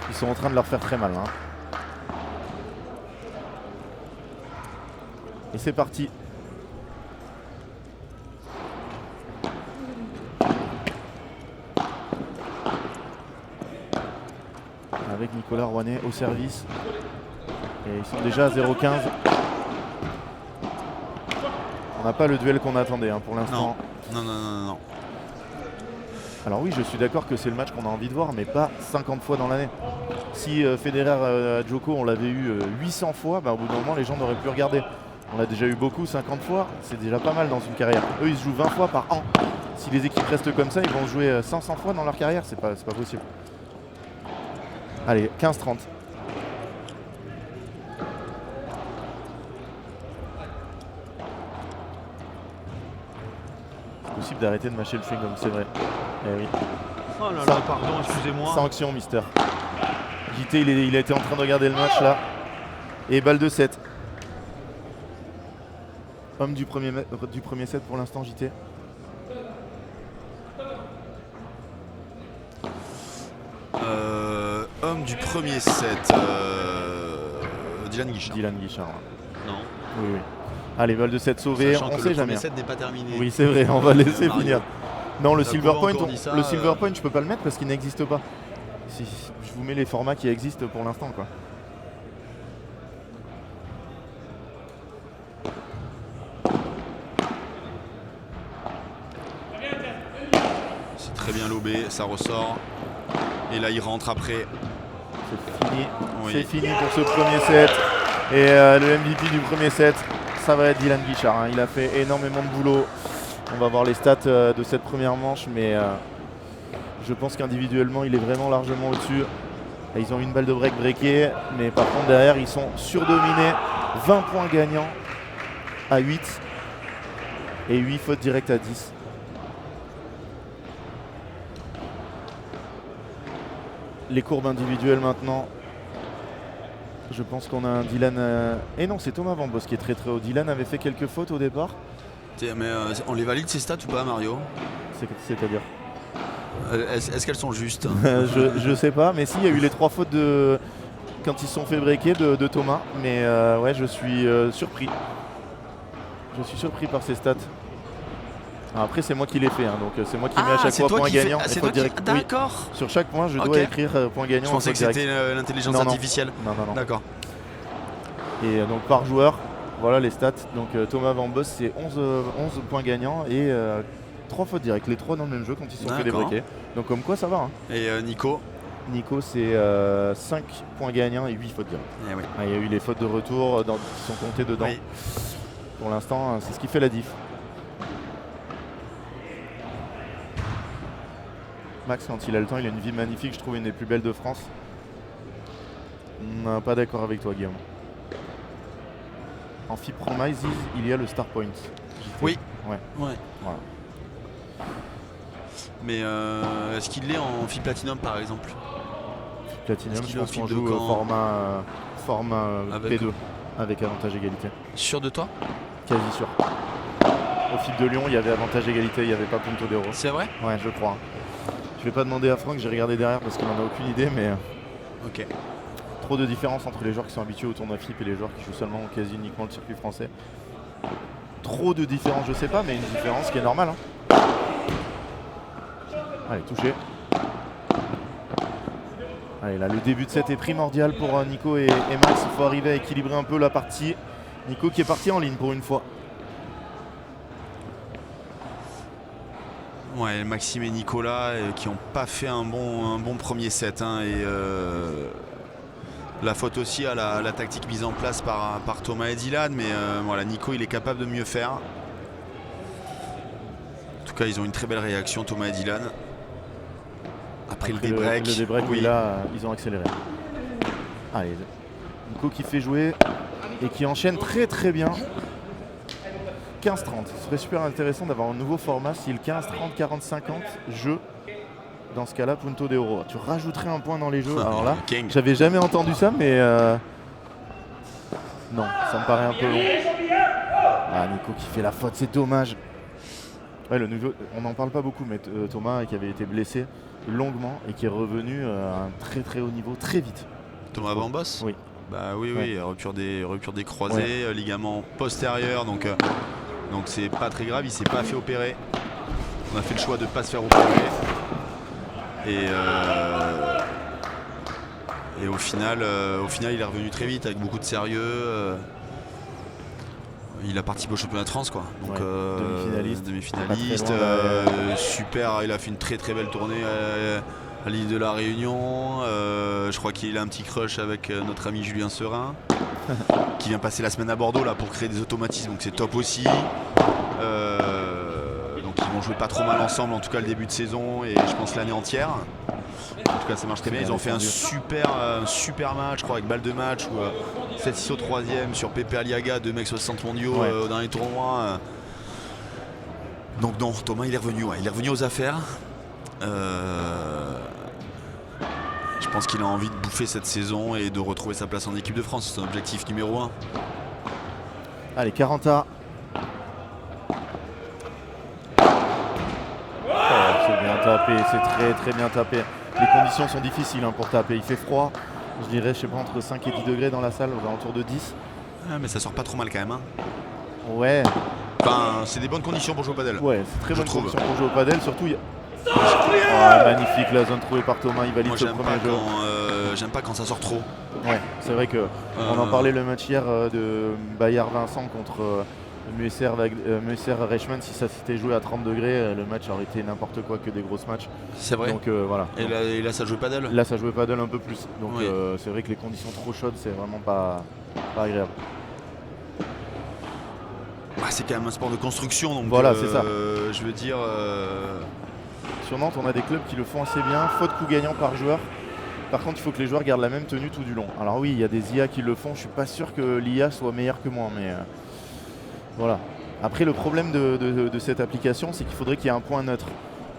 Ils sont en train de leur faire très mal. Hein. Et c'est parti. Avec Nicolas Rouanet au service. Et ils sont déjà à 0-15. On n'a pas le duel qu'on attendait hein, pour l'instant. Non. Alors oui, je suis d'accord que c'est le match qu'on a envie de voir, mais pas 50 fois dans l'année. Si Federer Djoko, on l'avait eu 800 fois, bah, au bout d'un moment, les gens n'auraient plus regardé. On l'a déjà eu beaucoup, 50 fois, c'est déjà pas mal dans une carrière. Eux, ils se jouent 20 fois par an. Si les équipes restent comme ça, ils vont jouer 500 fois dans leur carrière, c'est pas possible. Allez, 15-30. C'est possible d'arrêter de mâcher le chewing-gum, c'est vrai. Eh oui. Oh là là, pardon, excusez-moi. Sanction, Mister. JT, il a été en train de regarder le match là. Et balle de 7. Homme du premier set pour l'instant, JT. Homme du premier set. Dylan Guichard. Dylan Guichard. Non. Oui. Allez, balle de 7 sauvée, Sachant on que sait le jamais. premier set n'est pas terminé. Oui, c'est vrai, on va laisser Mario. finir. Non, le La Silver Coupe a Point, encore dit ça, le Silver Point, je peux pas le mettre parce qu'il n'existe pas. Si, je vous mets les formats qui existent pour l'instant, quoi. C'est très bien lobé, ça ressort. Et là, il rentre après. C'est fini. Oui. C'est fini pour ce premier set. Et le MVP du premier set, ça va être Dylan Guichard. Hein. Il a fait énormément de boulot. On va voir les stats de cette première manche, mais je pense qu'individuellement, il est vraiment largement au-dessus. Et ils ont une balle de break breakée, mais par contre, derrière, ils sont surdominés. 20 points gagnants à 8 et 8 fautes directes à 10. Les courbes individuelles maintenant. Je pense qu'on a un Dylan... Et non, c'est Thomas Van Bos qui est très très haut. Dylan avait fait quelques fautes au départ. Mais on les valide ces stats ou pas, Mario? C'est-à-dire Est-ce qu'elles sont justes? je sais pas, mais si, il y a eu les 3 fautes de... quand ils se sont fait breaker de Thomas. Mais ouais, je suis surpris. Je suis surpris par ces stats. Après, c'est moi qui l'ai fait, hein, donc c'est moi qui mets à chaque fois point gagnant. C'est toi qui... D'accord. Oui. Sur chaque point, je dois écrire point gagnant. Je pensais que c'était l'intelligence artificielle. Non. D'accord. Et donc par joueur, voilà les stats. Donc Thomas Van Bos, c'est 11 points gagnants et 3 fautes directes. Les 3 dans le même jeu quand ils se sont fait débreaker. Donc comme quoi, ça va. Hein. Et Nico, c'est 5 points gagnants et 8 fautes directes. Eh oui. Il y a eu les fautes de retour qui sont comptées dedans. Oui. Pour l'instant, c'est ce qui fait la diff. Max, quand il a le temps, il a une vie magnifique, je trouve une des plus belles de France. Non, pas d'accord avec toi, Guillaume. En FIP Promise, il y a le Star Point. Oui. Ouais. Voilà. Mais est-ce qu'il l'est en FIP Platinum par exemple? Platinum, je pense qu'on de joue au format avec P2 avec avantage égalité. Sûr de toi? Quasi sûr. Au FIP de Lyon, il y avait avantage égalité, il n'y avait pas Punto d'Euro. C'est vrai? Ouais, je crois. Je vais pas demander à Franck, j'ai regardé derrière parce qu'on n'en a aucune idée, mais Ok. trop de différence entre les joueurs qui sont habitués au tournoi FIP et les joueurs qui jouent seulement ou quasi uniquement le circuit français. Trop de différence, je sais pas, mais une différence qui est normale. Hein. Allez, touché. Allez, là, le début de set est primordial pour Nico et Max. Il faut arriver à équilibrer un peu la partie. Nico qui est parti en ligne pour une fois. Ouais, Maxime et Nicolas qui n'ont pas fait un bon premier set. Hein, et la faute aussi à la tactique mise en place par Thomas et Dylan. Mais voilà, Nico il est capable de mieux faire. En tout cas, ils ont une très belle réaction, Thomas et Dylan. Après le débreak. Le débreak, oui, là, ils ont accéléré. Allez, Nico qui fait jouer et qui enchaîne très très bien. 15-30. Ce serait super intéressant d'avoir un nouveau format si le 15-30, 40-50 jeu. Dans ce cas-là, Punto de Oro. Tu rajouterais un point dans les jeux. Alors là, King. j'avais jamais entendu ça, mais non, ça me paraît un peu long. Ah, Nico qui fait la faute, c'est dommage. Ouais, le nouveau, on n'en parle pas beaucoup, mais Thomas qui avait été blessé longuement et qui est revenu à un très très haut niveau très vite. Thomas Bambos. Oui. Bah oui, Ouais. rupture des croisés, ligament postérieur, donc c'est pas très grave, il s'est pas fait opérer. On a fait le choix de pas se faire opérer. Et au final, il est revenu très vite avec beaucoup de sérieux. Il a participé au championnat de France, quoi. Donc demi-finaliste, Pas très loin, super. Il a fait une très très belle tournée à l'île de la Réunion. Je crois qu'il a un petit crush avec notre ami Julien Serin, qui vient passer la semaine à Bordeaux là pour créer des automatismes. Donc c'est top aussi. Donc ils vont jouer pas trop mal ensemble, en tout cas le début de saison et je pense l'année entière. En tout cas ça marche très bien. Ils ont fait un super match, je crois, avec balle de match ou 7-6 au 3ème sur Pepe Aliaga, 2 mecs 60 mondiaux au dernier tournoi. Donc non, Thomas il est revenu, il est revenu aux affaires. Je pense qu'il a envie de bouffer cette saison et de retrouver sa place en équipe de France. C'est son objectif numéro 1. Allez, 40A. C'est bien tapé, c'est très très bien tapé. Les conditions sont difficiles pour taper. Il fait froid, je dirais, je sais pas, entre 5 et 10 degrés dans la salle, aux alentours de 10. Ah, mais ça sort pas trop mal quand même. Ouais. Enfin, c'est des bonnes conditions pour jouer au padel. Ouais, c'est très bonne trouve. condition pour jouer au padel, surtout. Magnifique la zone trouvée par Thomas, il valide Moi ce j'aime premier pas, jeu. j'aime pas quand ça sort trop. Ouais, c'est vrai que on en parlait le match hier de Bayard Vincent contre Muesser Reichmann. Si ça s'était joué à 30 degrés, le match aurait été n'importe quoi, que des grosses matchs. C'est vrai. Donc voilà. Et là ça joue padel. Là ça jouait padel un peu plus. Donc Oui. c'est vrai que les conditions trop chaudes, c'est vraiment pas agréable. Bah, c'est quand même un sport de construction, donc Voilà, c'est ça. Je veux dire. Sur Nantes, on a des clubs qui le font assez bien. Faute coup gagnant par joueur. Par contre, il faut que les joueurs gardent la même tenue tout du long. Alors oui, il y a des IA qui le font. Je suis pas sûr que l'IA soit meilleure que moi, mais voilà. Après, le problème de cette application, c'est qu'il faudrait qu'il y ait un point neutre.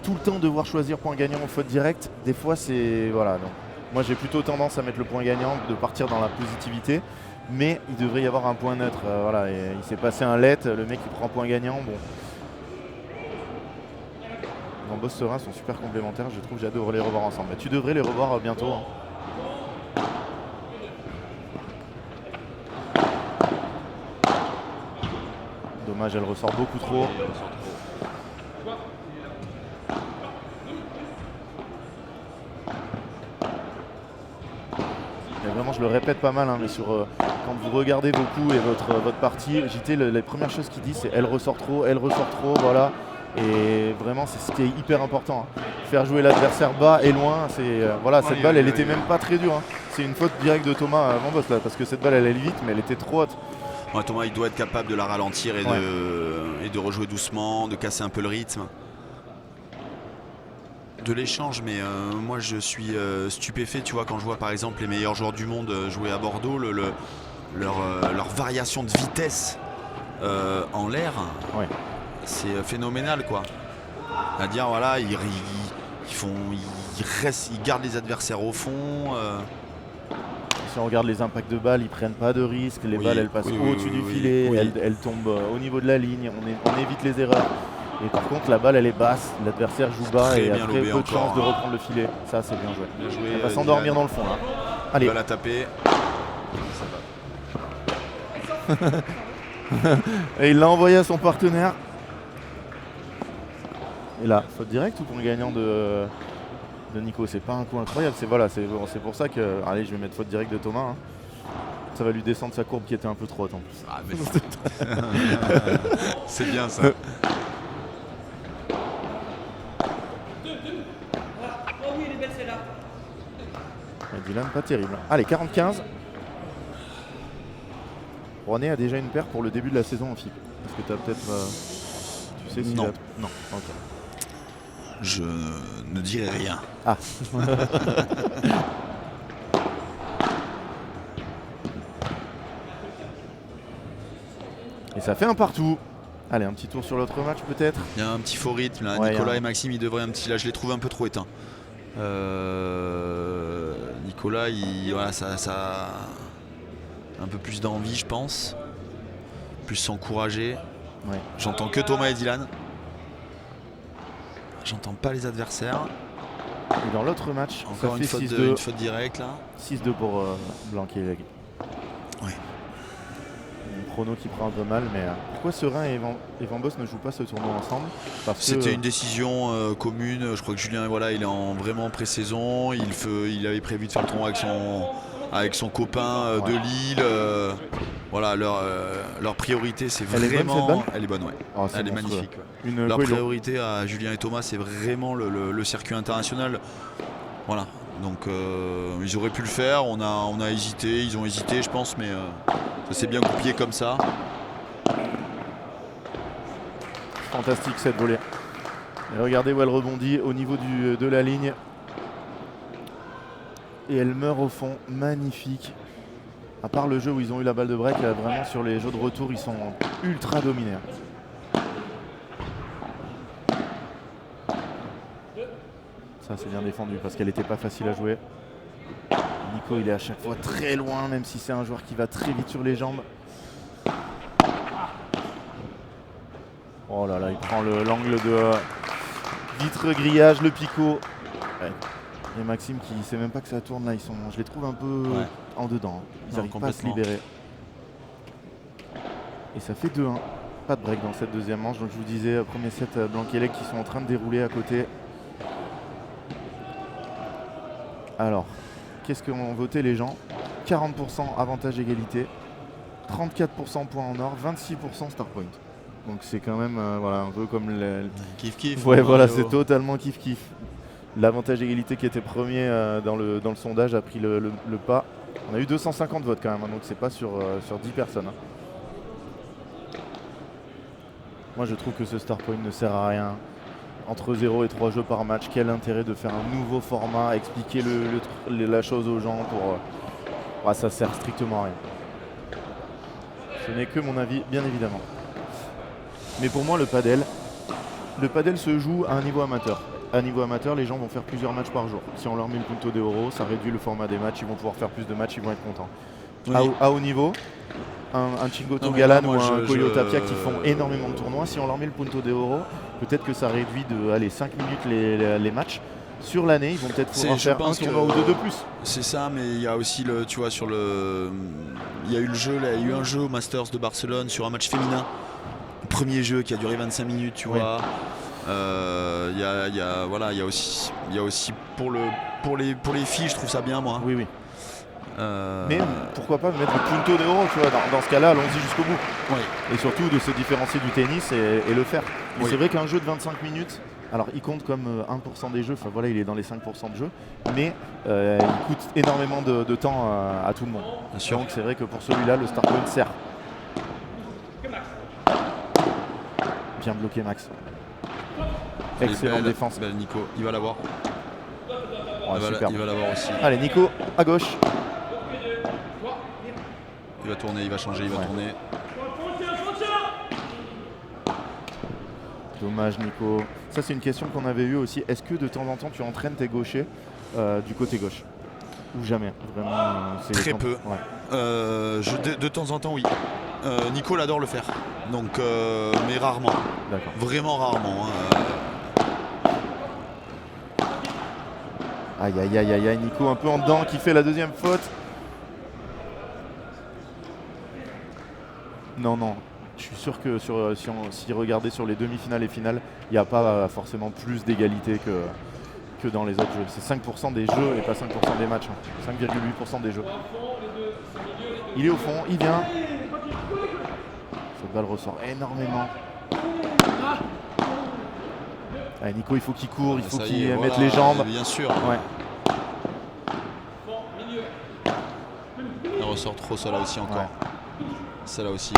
Tout le temps devoir choisir point gagnant ou faute directe, des fois, c'est voilà. Donc, moi, j'ai plutôt tendance à mettre le point gagnant, de partir dans la positivité. Mais il devrait y avoir un point neutre. Voilà. Et il s'est passé un let, le mec il prend point gagnant. Bon. Bambos Serin sont super complémentaires, je trouve, j'adore les revoir ensemble. Mais tu devrais les revoir bientôt. Dommage, elle ressort beaucoup trop. Et vraiment, je le répète pas mal, mais quand vous regardez beaucoup et votre partie, JT, les premières choses qu'il dit, c'est elle ressort trop, voilà. Et vraiment, c'est ce qui est hyper important. Faire jouer l'adversaire bas et loin, cette balle, elle était même pas très dure. C'est une faute directe de Thomas Bambos là, parce que cette balle, elle allait vite, mais elle était trop haute. Ouais, Thomas, il doit être capable de la ralentir et de rejouer doucement, de casser un peu le rythme. De l'échange, mais moi je suis stupéfait, tu vois, quand je vois par exemple les meilleurs joueurs du monde jouer à Bordeaux, leur variation de vitesse en l'air. Ouais. C'est phénoménal, quoi. À dire, voilà, ils gardent les adversaires au fond. Si on regarde les impacts de balles, ils prennent pas de risques. Les balles, elles passent au-dessus du filet, elles tombent au niveau de la ligne. On évite les erreurs. Et par contre, la balle, elle est basse. L'adversaire joue bas et a très peu de chance de reprendre le filet. Ça, c'est bien joué. Bien joué, elle va s'endormir dans le fond, là. Allez. Il va la taper. Ça va. Et il l'a envoyé à son partenaire. Et là, faute directe ou point gagnant de Nico? C'est pas un coup incroyable, c'est pour ça que. Allez, je vais mettre faute directe de Thomas. Ça va lui descendre sa courbe qui était un peu trop haute en plus. Ah, mais c'est bien ça. Dylan, pas terrible. Allez, 40-15. Rouennais a déjà une paire pour le début de la saison en FIP. Est-ce que tu as peut-être. Tu sais si non. Non, ok. Je ne dirai rien. Ah. Et ça fait un partout. Allez, un petit tour sur l'autre match peut-être. Il y a un petit faux rythme là. Ouais, Nicolas et Maxime, ils devraient un petit. Là, je les trouve un peu trop éteints. Nicolas, voilà, ça un peu plus d'envie, je pense. Plus s'encourager. Ouais. J'entends que Thomas et Dylan. J'entends pas les adversaires. Et dans l'autre match, Encore ça une fait faute, 6-2. une faute directe là. 6-2 pour Blanquet. Ouais. Un chrono qui prend un peu mal, mais pourquoi Serein et Van Boss ne jouent pas ce tournoi ensemble? Parce que C'était une décision commune. Je crois que Julien, voilà, il est vraiment pré-saison. Il avait prévu de faire le tournoi avec son copain de Lille. Voilà, leur priorité, c'est Elle est bonne, vraiment. cette balle Elle est bonne, ouais. Oh, c'est Elle est monstrueux. magnifique. Ouais. Une Leur Coelho. priorité à Julien et Thomas, c'est vraiment le circuit international. Voilà. Donc ils auraient pu le faire. On a hésité, ils ont hésité, je pense, mais ça s'est bien goupillé comme ça. Fantastique cette volée. Et regardez où elle rebondit au niveau de la ligne. Et elle meurt au fond. Magnifique. À part le jeu où ils ont eu la balle de break, vraiment sur les jeux de retour, ils sont ultra dominés. Ça, c'est bien défendu parce qu'elle n'était pas facile à jouer. Nico, il est à chaque fois très loin, même si c'est un joueur qui va très vite sur les jambes. Oh là là, il prend l'angle de vitre-grillage, le picot. Ouais. Et Maxime qui ne sait même pas que ça tourne là, je les trouve un peu en dedans. Ils n'arrivent pas à se libérer. Et ça fait 2-1. Pas de break dans cette deuxième manche. Donc je vous disais, premier set Blanquelec qui sont en train de dérouler à côté. Alors, qu'est-ce qu'ont voté les gens? 40% avantage égalité, 34% points en or, 26% star point. Donc c'est quand même voilà, un peu comme Kiff kiff. ouais, voilà, c'est totalement kiff kiff. L'avantage égalité qui était premier dans le sondage a pris le pas. On a eu 250 votes quand même, hein, donc c'est pas sur 10 personnes. Hein. Moi je trouve que ce star point ne sert à rien. Entre 0 et 3 jeux par match, quel intérêt de faire un nouveau format, expliquer la chose aux gens pour... ça sert strictement à rien. Ce n'est que mon avis, bien évidemment. Mais pour moi, le padel se joue à un niveau amateur. À un niveau amateur, les gens vont faire plusieurs matchs par jour. Si on leur met le punto de euro, ça réduit le format des matchs, ils vont pouvoir faire plus de matchs, ils vont être contents. Oui. À haut niveau, un Chingoto Galan ou un Koyo Tapia qui font énormément de tournois, si on leur met le punto de euro, peut-être que ça réduit de 5 minutes les matchs. Sur l'année, ils vont peut-être pouvoir faire un tournoi ou deux de plus. C'est ça, mais il y a aussi tu vois, il y a eu le jeu, il y a eu un jeu au Masters de Barcelone sur un match féminin. Premier jeu qui a duré 25 minutes, tu vois. Il y a aussi pour les filles, je trouve ça bien, moi. Oui. Mais pourquoi pas mettre le punto de euro, tu vois, dans ce cas-là, allons-y jusqu'au bout. Oui. Et surtout de se différencier du tennis et le faire. Mais c'est vrai qu'un jeu de 25 minutes, alors il compte comme 1% des jeux, enfin voilà, il est dans les 5% de jeux, mais il coûte énormément de temps à tout le monde. Bien sûr. Donc c'est vrai que pour celui-là, le start point sert. Bien bloqué Max. Excellente défense. Nico, il va l'avoir. Il va l'avoir aussi. Allez, Nico, à gauche. Il va tourner, il va changer, il va tourner. Dommage Nico. Ça c'est une question qu'on avait eue aussi. Est-ce que de temps en temps tu entraînes tes gauchers du côté gauche? Ou jamais? Vraiment, très peu. Ouais. De temps en temps oui. Nico adore le faire. Donc, mais rarement. D'accord. Vraiment rarement. Aïe, Nico un peu en dedans qui fait la deuxième faute. Non. Je suis sûr que si regardez sur les demi-finales et finales, il n'y a pas forcément plus d'égalité que dans les autres jeux. C'est 5% des jeux et pas 5% des matchs. 5,8% des jeux. Il est au fond, il vient. Cette balle ressort énormément. Allez, Nico, il faut qu'il court, il faut qu'il mette les jambes. Bien sûr. Ouais. Il ressort trop ça là aussi encore. Ouais. Ça là aussi.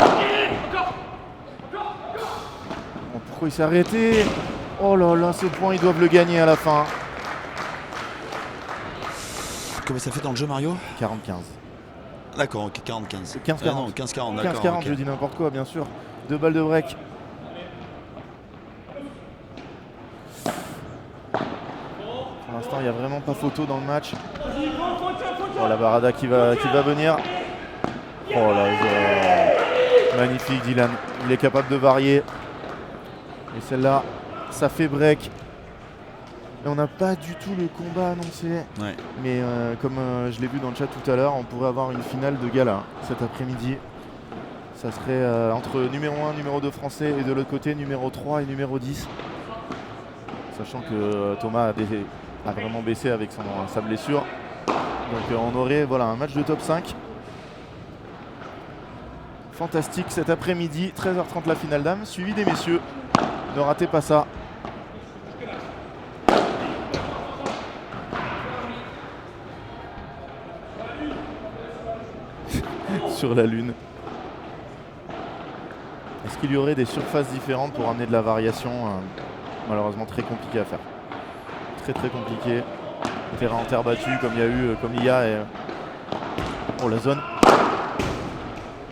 Bon, pourquoi il s'est arrêté? Oh là là, ce point, ils doivent le gagner à la fin. Comment ça fait dans le jeu, Mario? 40-15. D'accord, ok, 40-15. 15-40. Non, 15-40, d'accord. 15-40, je dis n'importe quoi, bien sûr. 2 balles de break. l'instant, il n'y a vraiment pas photo dans le match. Oh, la Barada qui va venir. Oh là, magnifique Dylan. Il est capable de varier. Et celle-là, ça fait break. Et on n'a pas du tout le combat annoncé. Ouais. Mais comme je l'ai vu dans le chat tout à l'heure, on pourrait avoir une finale de gala cet après-midi. Ça serait entre numéro 1, numéro 2 français et de l'autre côté numéro 3 et numéro 10. Sachant que Thomas a vraiment baissé avec sa blessure. Donc on aurait voilà, un match de top 5. Fantastique cet après-midi, 13h30 la finale dames, suivi des messieurs. Ne ratez pas ça. Sur la lune. Est-ce qu'il y aurait des surfaces différentes pour amener de la variation? Malheureusement très compliqué à faire. Très compliqué. Terrain en terre battue comme il y a. Et... Oh la zone.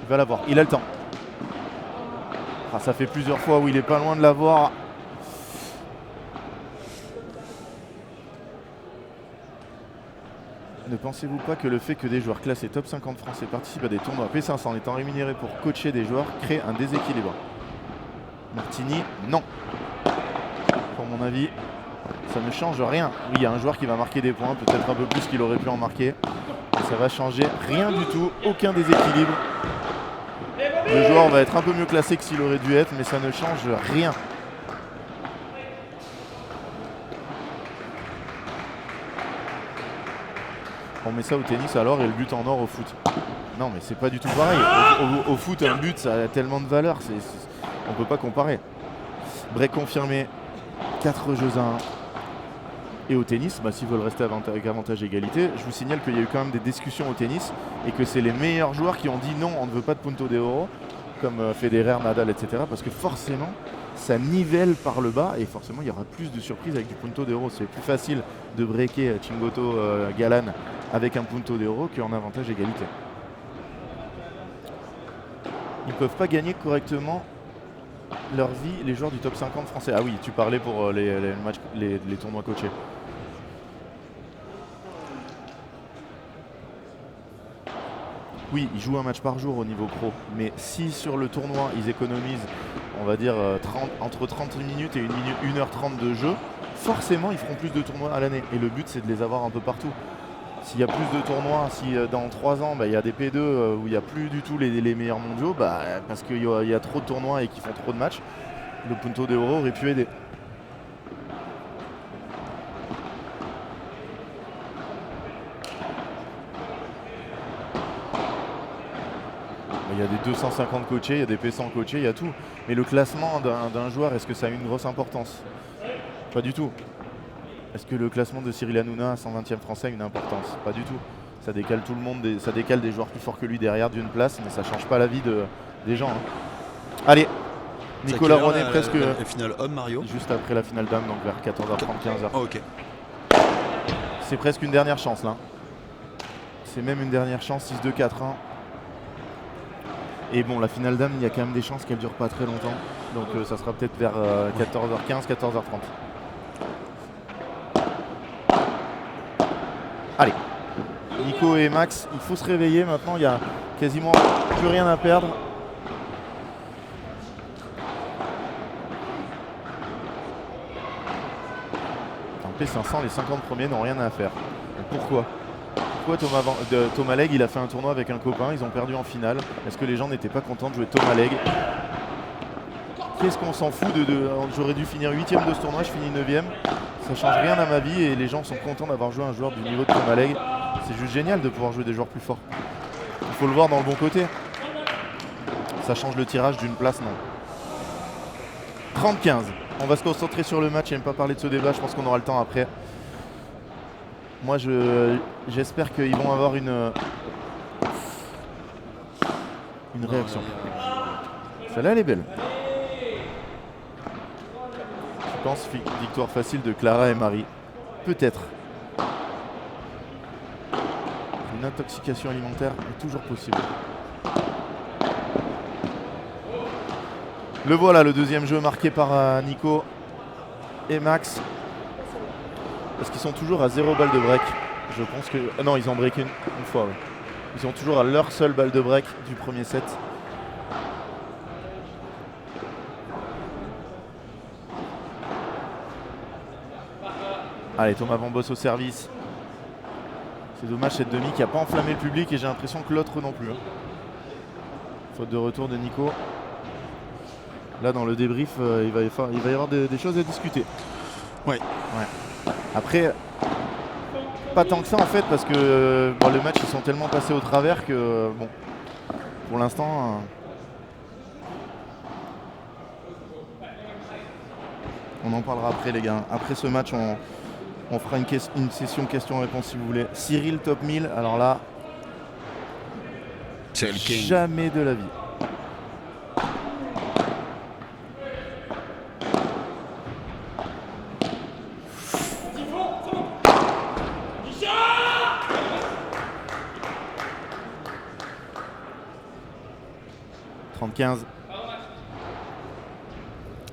Il va l'avoir, il a le temps. Ah, ça fait plusieurs fois où il est pas loin de l'avoir. Ne pensez-vous pas que le fait que des joueurs classés top 50 français participent à des tournois P500 en étant rémunérés pour coacher des joueurs crée un déséquilibre? Martini, non. Pour mon avis, ça ne change rien. Oui, il y a un joueur qui va marquer des points, peut-être un peu plus qu'il aurait pu en marquer. Mais ça va changer rien du tout, aucun déséquilibre. Le joueur va être un peu mieux classé que s'il aurait dû être, mais ça ne change rien. On met ça au tennis alors et le but en or au foot. Non mais c'est pas du tout pareil. Au foot un but ça a tellement de valeur, on peut pas comparer. Break confirmé, 4 jeux à 1. Et au tennis, s'ils veulent rester avec avantage égalité, je vous signale qu'il y a eu quand même des discussions au tennis et que c'est les meilleurs joueurs qui ont dit non, on ne veut pas de punto de oro, comme Federer, Nadal, etc. Parce que forcément, ça nivelle par le bas et forcément, il y aura plus de surprises avec du punto de oro. C'est plus facile de breaker Chingoto, Galan avec un punto de oro qu'en avantage égalité. Ils ne peuvent pas gagner correctement leur vie, les joueurs du top 50 français. Ah oui, tu parlais pour les tournois coachés. Oui, ils jouent un match par jour au niveau pro, mais si sur le tournoi ils économisent, on va dire entre 30 minutes et 1h30 de jeu, forcément ils feront plus de tournois à l'année. Et le but c'est de les avoir un peu partout. S'il y a plus de tournois, si dans 3 ans il y a des P2 où il n'y a plus du tout les meilleurs mondiaux, parce qu'il y a trop de tournois et qu'ils font trop de matchs, le punto de oro aurait pu aider. Il y a des 250 coachés, il y a des P100 coachés, il y a tout. Mais le classement d'un joueur, est-ce que ça a une grosse importance? Pas du tout. Est-ce que le classement de Cyril Hanouna, 120e français, a une importance? Pas du tout. Ça décale tout le monde, ça décale des joueurs plus forts que lui derrière d'une place, mais ça change pas la vie des gens. Allez, Nicolas Rouanet presque. La finale homme, Mario. Juste après la finale dame, donc vers 14h30, 15h. Oh, ok. C'est presque une dernière chance là. C'est même une dernière chance, 6-2-4-1. Et bon, la finale dame, il y a quand même des chances qu'elle dure pas très longtemps. Donc ça sera peut-être vers 14h15, 14h30. Allez, Nico et Max, il faut se réveiller maintenant, il n'y a quasiment plus rien à perdre. En P500, les 50 premiers n'ont rien à faire. Et pourquoi Thomas Legge, il a fait un tournoi avec un copain, ils ont perdu en finale. Est-ce que les gens n'étaient pas contents de jouer Thomas Legge? Qu'est-ce qu'on s'en fout j'aurais dû finir 8ème de ce tournoi, je finis 9ème. Ça change rien à ma vie et les gens sont contents d'avoir joué un joueur du niveau de Thomas Legge. C'est juste génial de pouvoir jouer des joueurs plus forts. Il faut le voir dans le bon côté. Ça change le tirage d'une place, non. 30-15. On va se concentrer sur le match, j'aime pas parler de ce débat, je pense qu'on aura le temps après. Moi j'espère qu'ils vont avoir une réaction. Celle-là elle est belle. Je pense victoire facile de Clara et Marie. Peut-être. Une intoxication alimentaire est toujours possible. Le voilà, le deuxième jeu marqué par Nico et Max. Parce qu'ils sont toujours à 0 balle de break. Je pense que... Ah non, ils ont breaké une fois. Ouais. Ils sont toujours à leur seule balle de break du premier set. Allez, Thomas Vambos au service. C'est dommage cette demi qui n'a pas enflammé le public et j'ai l'impression que l'autre non plus. Faute de retour de Nico. Là dans le débrief, il va y avoir des choses à discuter. Ouais. Après, pas tant que ça en fait parce que les matchs ils sont tellement passés au travers que bon, pour l'instant... on en parlera après les gars. Après ce match, on fera une session questions-réponses si vous voulez. Cyril top 1000, alors là, jamais de la vie.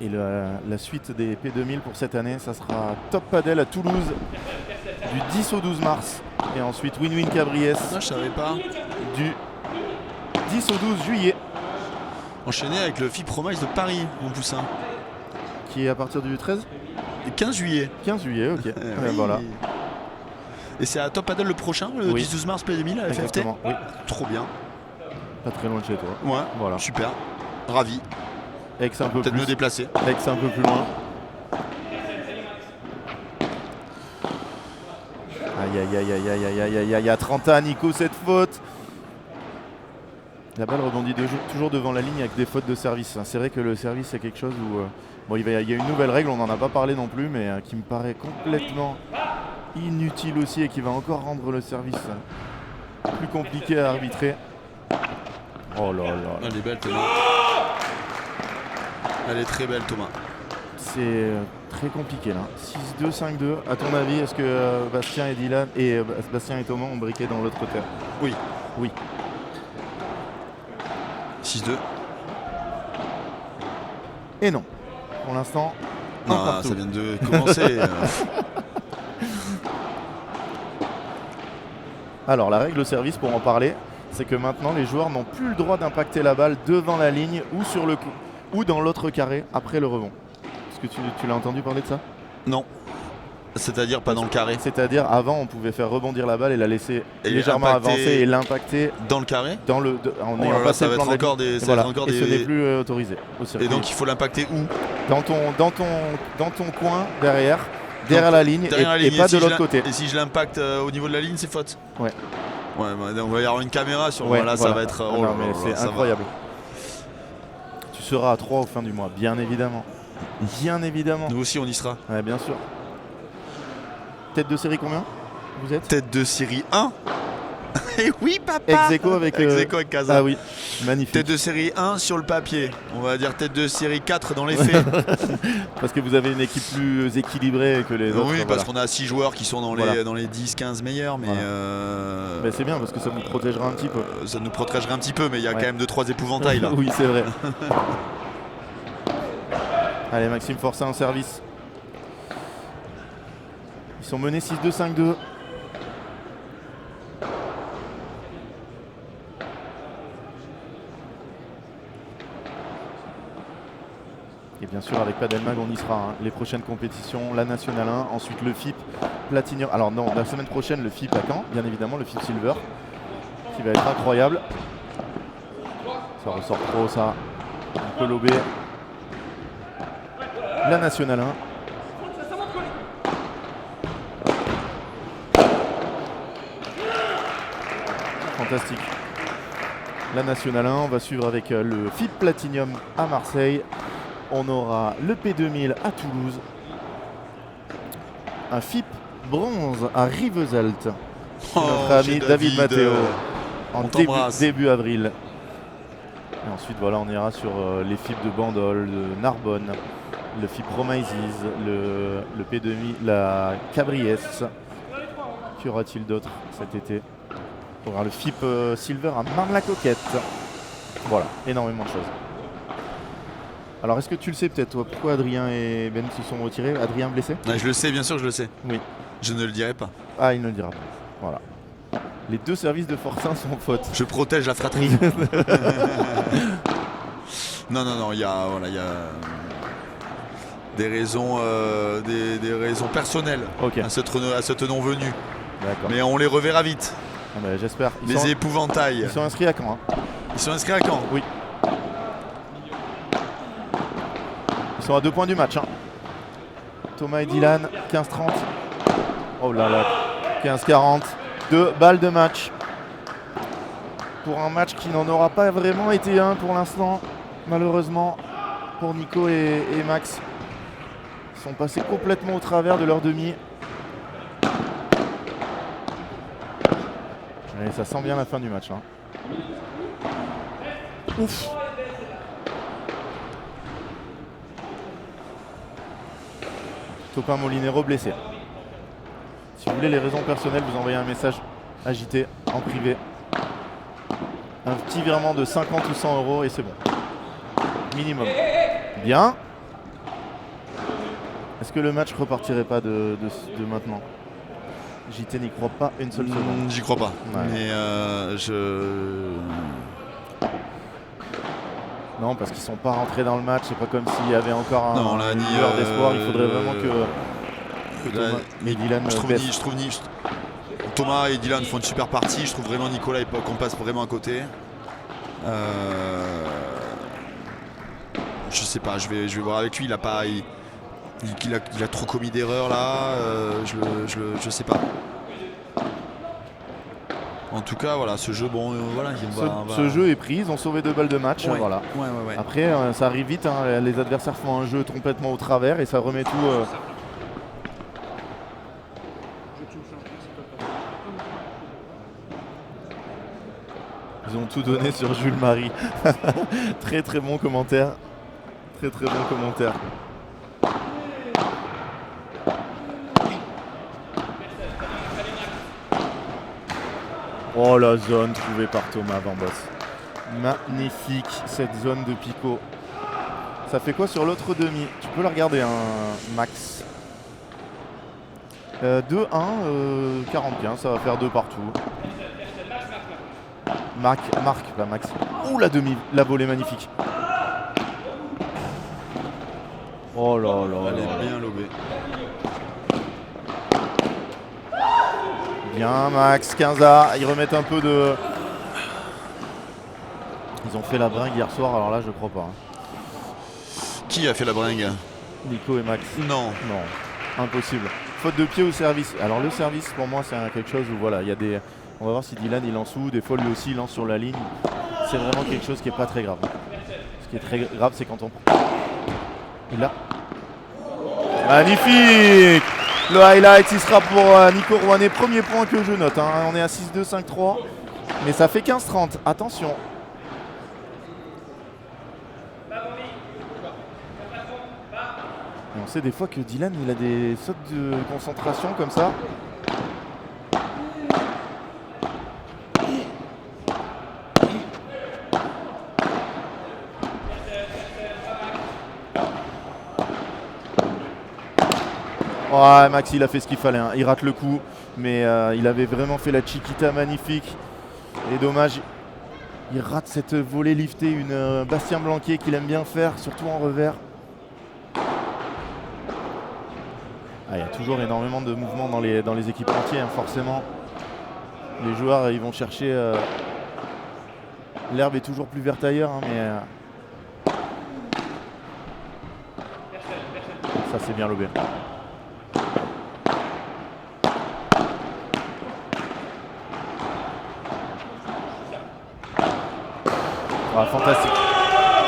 Et la suite des P2000 pour cette année, ça sera Top Padel à Toulouse du 10 au 12 mars. Et ensuite Win-Win Cabriès Je savais pas. du 10 au 12 juillet. Enchaîné avec le FIP Promise de Paris, mon poussin. Qui est à partir du 13 Le 15 juillet. 15 juillet, ok. Oui. Voilà. Et c'est à Top Padel le prochain, le Oui. 10-12 mars P2000 à FFT. Exactement, oui. Trop bien. Pas très loin de chez toi. Ouais, Voilà. super. Ravi. Aix un peu Peut-être me plus. déplacer. Aix un peu plus loin. Aïe, à 30 ans, Nico, cette faute. La balle rebondit toujours devant la ligne avec des fautes de service. C'est vrai que le service, c'est quelque chose où... bon, il y a une nouvelle règle, on n'en a pas parlé non plus, mais qui me paraît complètement inutile aussi et qui va encore rendre le service plus compliqué à arbitrer. Oh là là. Elle est belle, Thomas. Elle est très belle, Thomas. C'est très compliqué là. 6-2, 5-2. À ton avis, est-ce que Bastien et Dylan et Bastien et Thomas ont briqué dans l'autre terre? Oui. Oui. 6-2. Et non. Pour l'instant, un Non, partout. ça vient de commencer. Alors la règle au service pour en parler, c'est que maintenant les joueurs n'ont plus le droit d'impacter la balle devant la ligne ou sur le ou dans l'autre carré après le rebond. Est-ce que tu l'as entendu parler de ça? Non. C'est-à-dire pas dans le carré. C'est-à-dire avant on pouvait faire rebondir la balle et la laisser Et légèrement impacter avancer et l'impacter Dans le carré. dans le en Oh ayant là là, passé ça le va plan être de la encore ligne. des. Et Ça voilà. va être encore Et ce des. n'est plus autorisé au circuit. Et donc il faut l'impacter où? dans ton coin derrière la ligne Derrière la et ligne. pas si de je l'autre côté. Et si je l'impacte au niveau de la ligne, c'est faute. Ouais. Ouais, bah, donc il va y avoir une caméra sur. Ouais, Voilà, ça voilà. va être. Ah Oh non, là mais là, c'est ça va. incroyable. Tu seras à 3 au fin du mois, bien évidemment. Bien évidemment. Nous aussi, on y sera. Ouais, bien sûr. Tête de série combien vous êtes? Tête de série 1. Et oui, papa. Ex-aequo avec Casa. Ah oui, magnifique. Tête de série 1 sur le papier. On va dire tête de série 4 dans les faits. Parce que vous avez une équipe plus équilibrée que les autres. Oui, voilà. parce qu'on a 6 joueurs qui sont dans les, Voilà. dans les 10-15 meilleurs. Mais, Voilà. Mais c'est bien parce que ça vous protégera un petit peu. ça nous protégerait un petit peu, mais il y a Ouais. quand même 2-3 épouvantails là. Oui, c'est vrai. Allez, Maxime Forçat en service. Ils sont menés 6-2, 5-2. Et bien sûr, avec Padelmag, on y sera. Hein. Les prochaines compétitions, la Nationale 1, ensuite le FIP, Platinum. Alors non, la semaine prochaine, le FIP à Caen, bien évidemment, le FIP Silver, qui va être incroyable. Ça ressort trop, ça. Un peu lobé. La Nationale 1. Fantastique. La Nationale 1, on va suivre avec le FIP Platinum à Marseille. On aura le P2000 à Toulouse. Un FIP bronze à Rivesaltes. Oh, Notre ami chez David Matteo. En on t'embrasse. début avril. Et ensuite, voilà, on ira sur les FIP de Bandol, de Narbonne, le FIP Romaisis, le P2000, la Cabriès. Qu'y aura-t-il d'autre cet été? On aura le FIP Silver à Marne-la-Coquette. Voilà, énormément de choses. Alors est-ce que tu le sais peut-être toi, pourquoi Adrien et Ben se sont retirés? Adrien blessé? Je le sais, bien sûr, je le sais. Oui. Je ne le dirai pas. Ah, il ne le dira pas. Voilà. Les deux services de Fortin sont en faute. Je protège la fratrie. Non, il y a des raisons, des raisons personnelles à cette non-venue. D'accord. Mais on les reverra vite. Ah bah, j'espère. Les épouvantails. Ils sont inscrits à Caen. Hein. Ils sont inscrits à Caen. Oui. Ils sont à 2 points du match. Hein. Thomas et Dylan, 15-30. Oh là là, 15-40. 2 balles de match. Pour un match qui n'en aura pas vraiment été un pour l'instant, malheureusement, pour Nico et Max. Ils sont passés complètement au travers de leur demi. Et ça sent bien la fin du match. Hein. Ouf. Topin Molinero blessé. Si vous voulez les raisons personnelles, vous envoyez un message agité en privé. Un petit virement de 50 ou 100 euros et c'est bon. Minimum. Bien. Est-ce que le match repartirait pas de maintenant? JT n'y croit pas une seule seconde. J'y crois pas. Ouais. Mais Non, parce qu'ils sont pas rentrés dans le match. C'est pas comme s'il y avait encore un ni lueur d'espoir. Il faudrait vraiment que Thomas et Dylan je trouve Thomas et Dylan font une super partie. Je trouve vraiment Nicolas qu'on passe vraiment à côté. Je sais pas, je vais voir avec lui. Il a trop commis d'erreurs là. Je sais pas. En tout cas, voilà, ce jeu, ce jeu est pris. Ils ont sauvé 2 balles de match. Ouais. Voilà. Ouais. Après, ça arrive vite. Hein. Les adversaires font un jeu complètement au travers et ça remet tout. Ils ont tout donné sur Jules Marie. Très très bon commentaire. Très très bon commentaire. Oh la zone trouvée par Thomas Vambos. Magnifique cette zone de picot. Ça fait quoi sur l'autre demi? Tu peux la regarder, hein, Max. 2-1, 40 ça va faire 2 partout. Marc, pas Max. Ouh la demi, la volée magnifique. Oh là là. Elle est bien lobée. Bien Max, 15A, ils remettent un peu de... Ils ont fait la bringue hier soir, alors là je crois pas. Hein. Qui a fait la bringue? Nico et Max. Non, impossible. Faute de pied au service. Alors le service pour moi c'est quelque chose où voilà, il y a des... On va voir si Dylan il lance où, des fois lui aussi il lance sur la ligne. C'est vraiment quelque chose qui est pas très grave. Ce qui est très grave c'est quand on... Et là... Magnifique! Le highlight, il sera pour Nico Rouanet. Premier point que je note. Hein. On est à 6-2, 5-3. Mais ça fait 15-30. Attention. Et on sait des fois que Dylan, il a des sautes de concentration comme ça. Ouais, Max, il a fait ce qu'il fallait. Hein. Il rate le coup, mais il avait vraiment fait la chiquita magnifique. Et dommage, il rate cette volée liftée, une Bastien Blanquier qu'il aime bien faire, surtout en revers. Ah, il y a toujours énormément de mouvements dans les équipementiers, hein, forcément. Les joueurs, ils vont chercher... L'herbe est toujours plus verte ailleurs, hein, mais... Ça, c'est bien lobé. Ah, fantastique.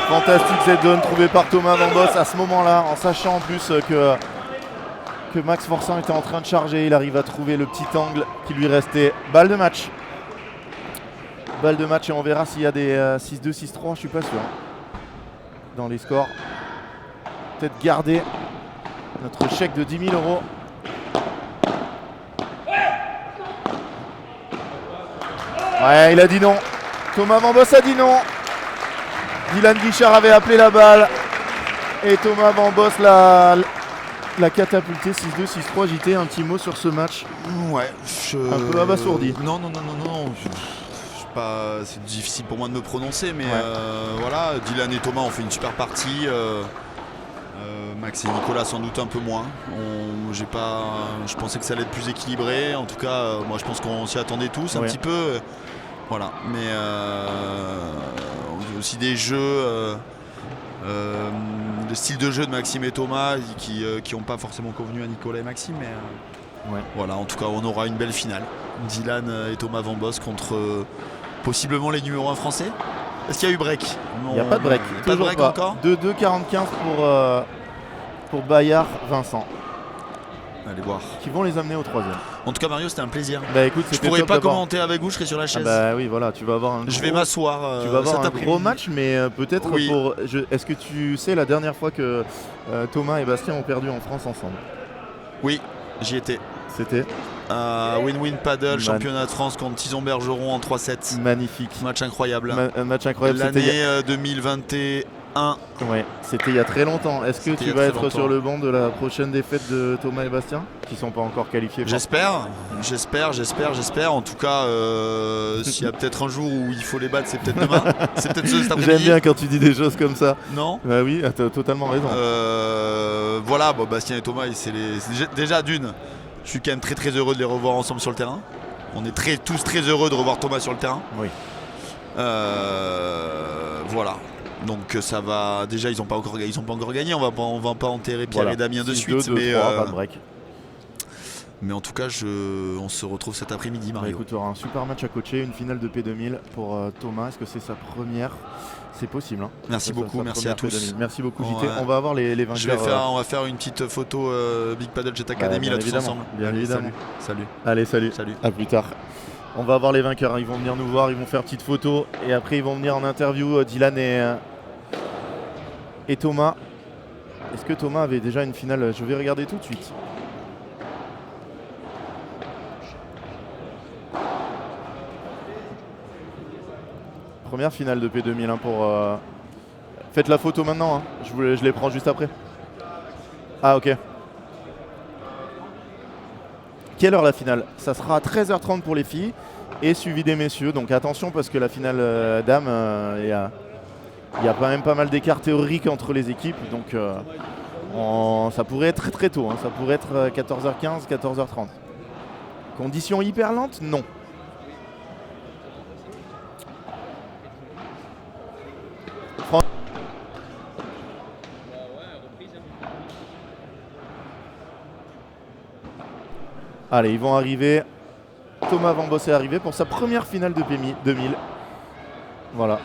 Fantastique cette zone trouvée par Thomas Vambos à ce moment-là, en sachant en plus que Max Forçant était en train de charger. Il arrive à trouver le petit angle qui lui restait. Balle de match. Balle de match et on verra s'il y a des 6-2, 6-3, je suis pas sûr. Dans les scores. Peut-être garder notre chèque de 10 000 €. Ouais, il a dit non. Thomas Vambos a dit non. Dylan Guichard avait appelé la balle. Et Thomas Van Bos l'a catapulté 6-2, 6-3. JT, un petit mot sur ce match. Ouais, Un peu abasourdi. Non. C'est difficile pour moi de me prononcer, mais Ouais. voilà, Dylan et Thomas ont fait une super partie. Max et Nicolas sans doute un peu moins. Je pensais que ça allait être plus équilibré. En tout cas, moi je pense qu'on s'y attendait tous un Ouais. petit peu. Voilà, mais aussi des jeux, le style de jeu de Maxime et Thomas qui n'ont pas forcément convenu à Nicolas et Maxime. Mais Ouais. voilà, en tout cas, on aura une belle finale. Dylan et Thomas Van Bos contre possiblement les numéros 1 français. Est-ce qu'il y a eu break? Il n'y a pas de break. Pas de Toujours break pas. encore? 2-2-45 pour Bayard, Vincent, Allez voir. qui vont les amener au 3e. En tout cas, Mario, c'était un plaisir. Bah écoute, Je c'était pourrais top pas d'abord. commenter avec vous, je serai sur la Ah chaise. bah oui, voilà, tu vas avoir un Je vais gros- m'asseoir. Tu vas avoir cet un après-midi. gros match, mais peut-être Oui. pour. Est-ce que tu sais la dernière fois que Thomas et Bastien ont perdu en France ensemble? Oui, j'y étais. C'était Win-win paddle, Man. championnat de France contre Tison Bergeron en 3-7. magnifique. Match incroyable. Un match incroyable. C'était L'année 2021. ouais, c'était il y a très longtemps. Est-ce que C'était il y tu a vas très être longtemps. sur le banc de la prochaine défaite de Thomas et Bastien, qui sont pas encore qualifiés pour- J'espère. En tout cas, s'il y a peut-être un jour où il faut les battre, c'est peut-être demain. C'est peut-être cet après-midi. J'aime bien quand tu dis des choses comme ça. Non. Bah oui, t'as totalement raison. Voilà, bon, Bastien et Thomas, c'est déjà d'une. Je suis quand même très très heureux de les revoir ensemble sur le terrain. On est tous très heureux de revoir Thomas sur le terrain. Oui. Voilà. Donc ça va. Déjà, ils n'ont pas encore gagné. On va pas enterrer Pierre Voilà. et Damien de 6-2, suite, mais 2-3, pas de break. mais en tout cas, on se retrouve cet après-midi, Bah, Mario. écoute, tu auras un super match à coacher, une finale de P2000 pour Thomas. Est-ce que c'est sa première? C'est possible. Hein. Merci Ça, beaucoup, sa merci à première tous. P2000. Merci beaucoup, Ouais. JT. On va avoir les vainqueurs. On va faire une petite photo Big Paddle Jet Academy bien là tous évidemment, ensemble. bien Allez, évidemment. Salut. Allez, salut. Salut. À plus tard. On va avoir les vainqueurs. Hein. Ils vont venir nous voir, ils vont faire petite photo et après ils vont venir en interview Dylan et Thomas. Est-ce que Thomas avait déjà une finale? Je vais regarder tout de suite. Première finale de P2000 hein, pour. Faites la photo maintenant. Hein. Je les prends juste après. Ah ok. Quelle heure la finale? Ça sera à 13h30 pour les filles et suivi des messieurs. Donc attention parce que la finale dames, il y a quand même pas mal d'écart théorique entre les équipes. Donc ça pourrait être très très tôt. Hein. Ça pourrait être 14h15, 14h30. Conditions hyper lentes? Non. Allez, ils vont arriver. Thomas Van Bos est arrivé pour sa première finale de P2000. Voilà.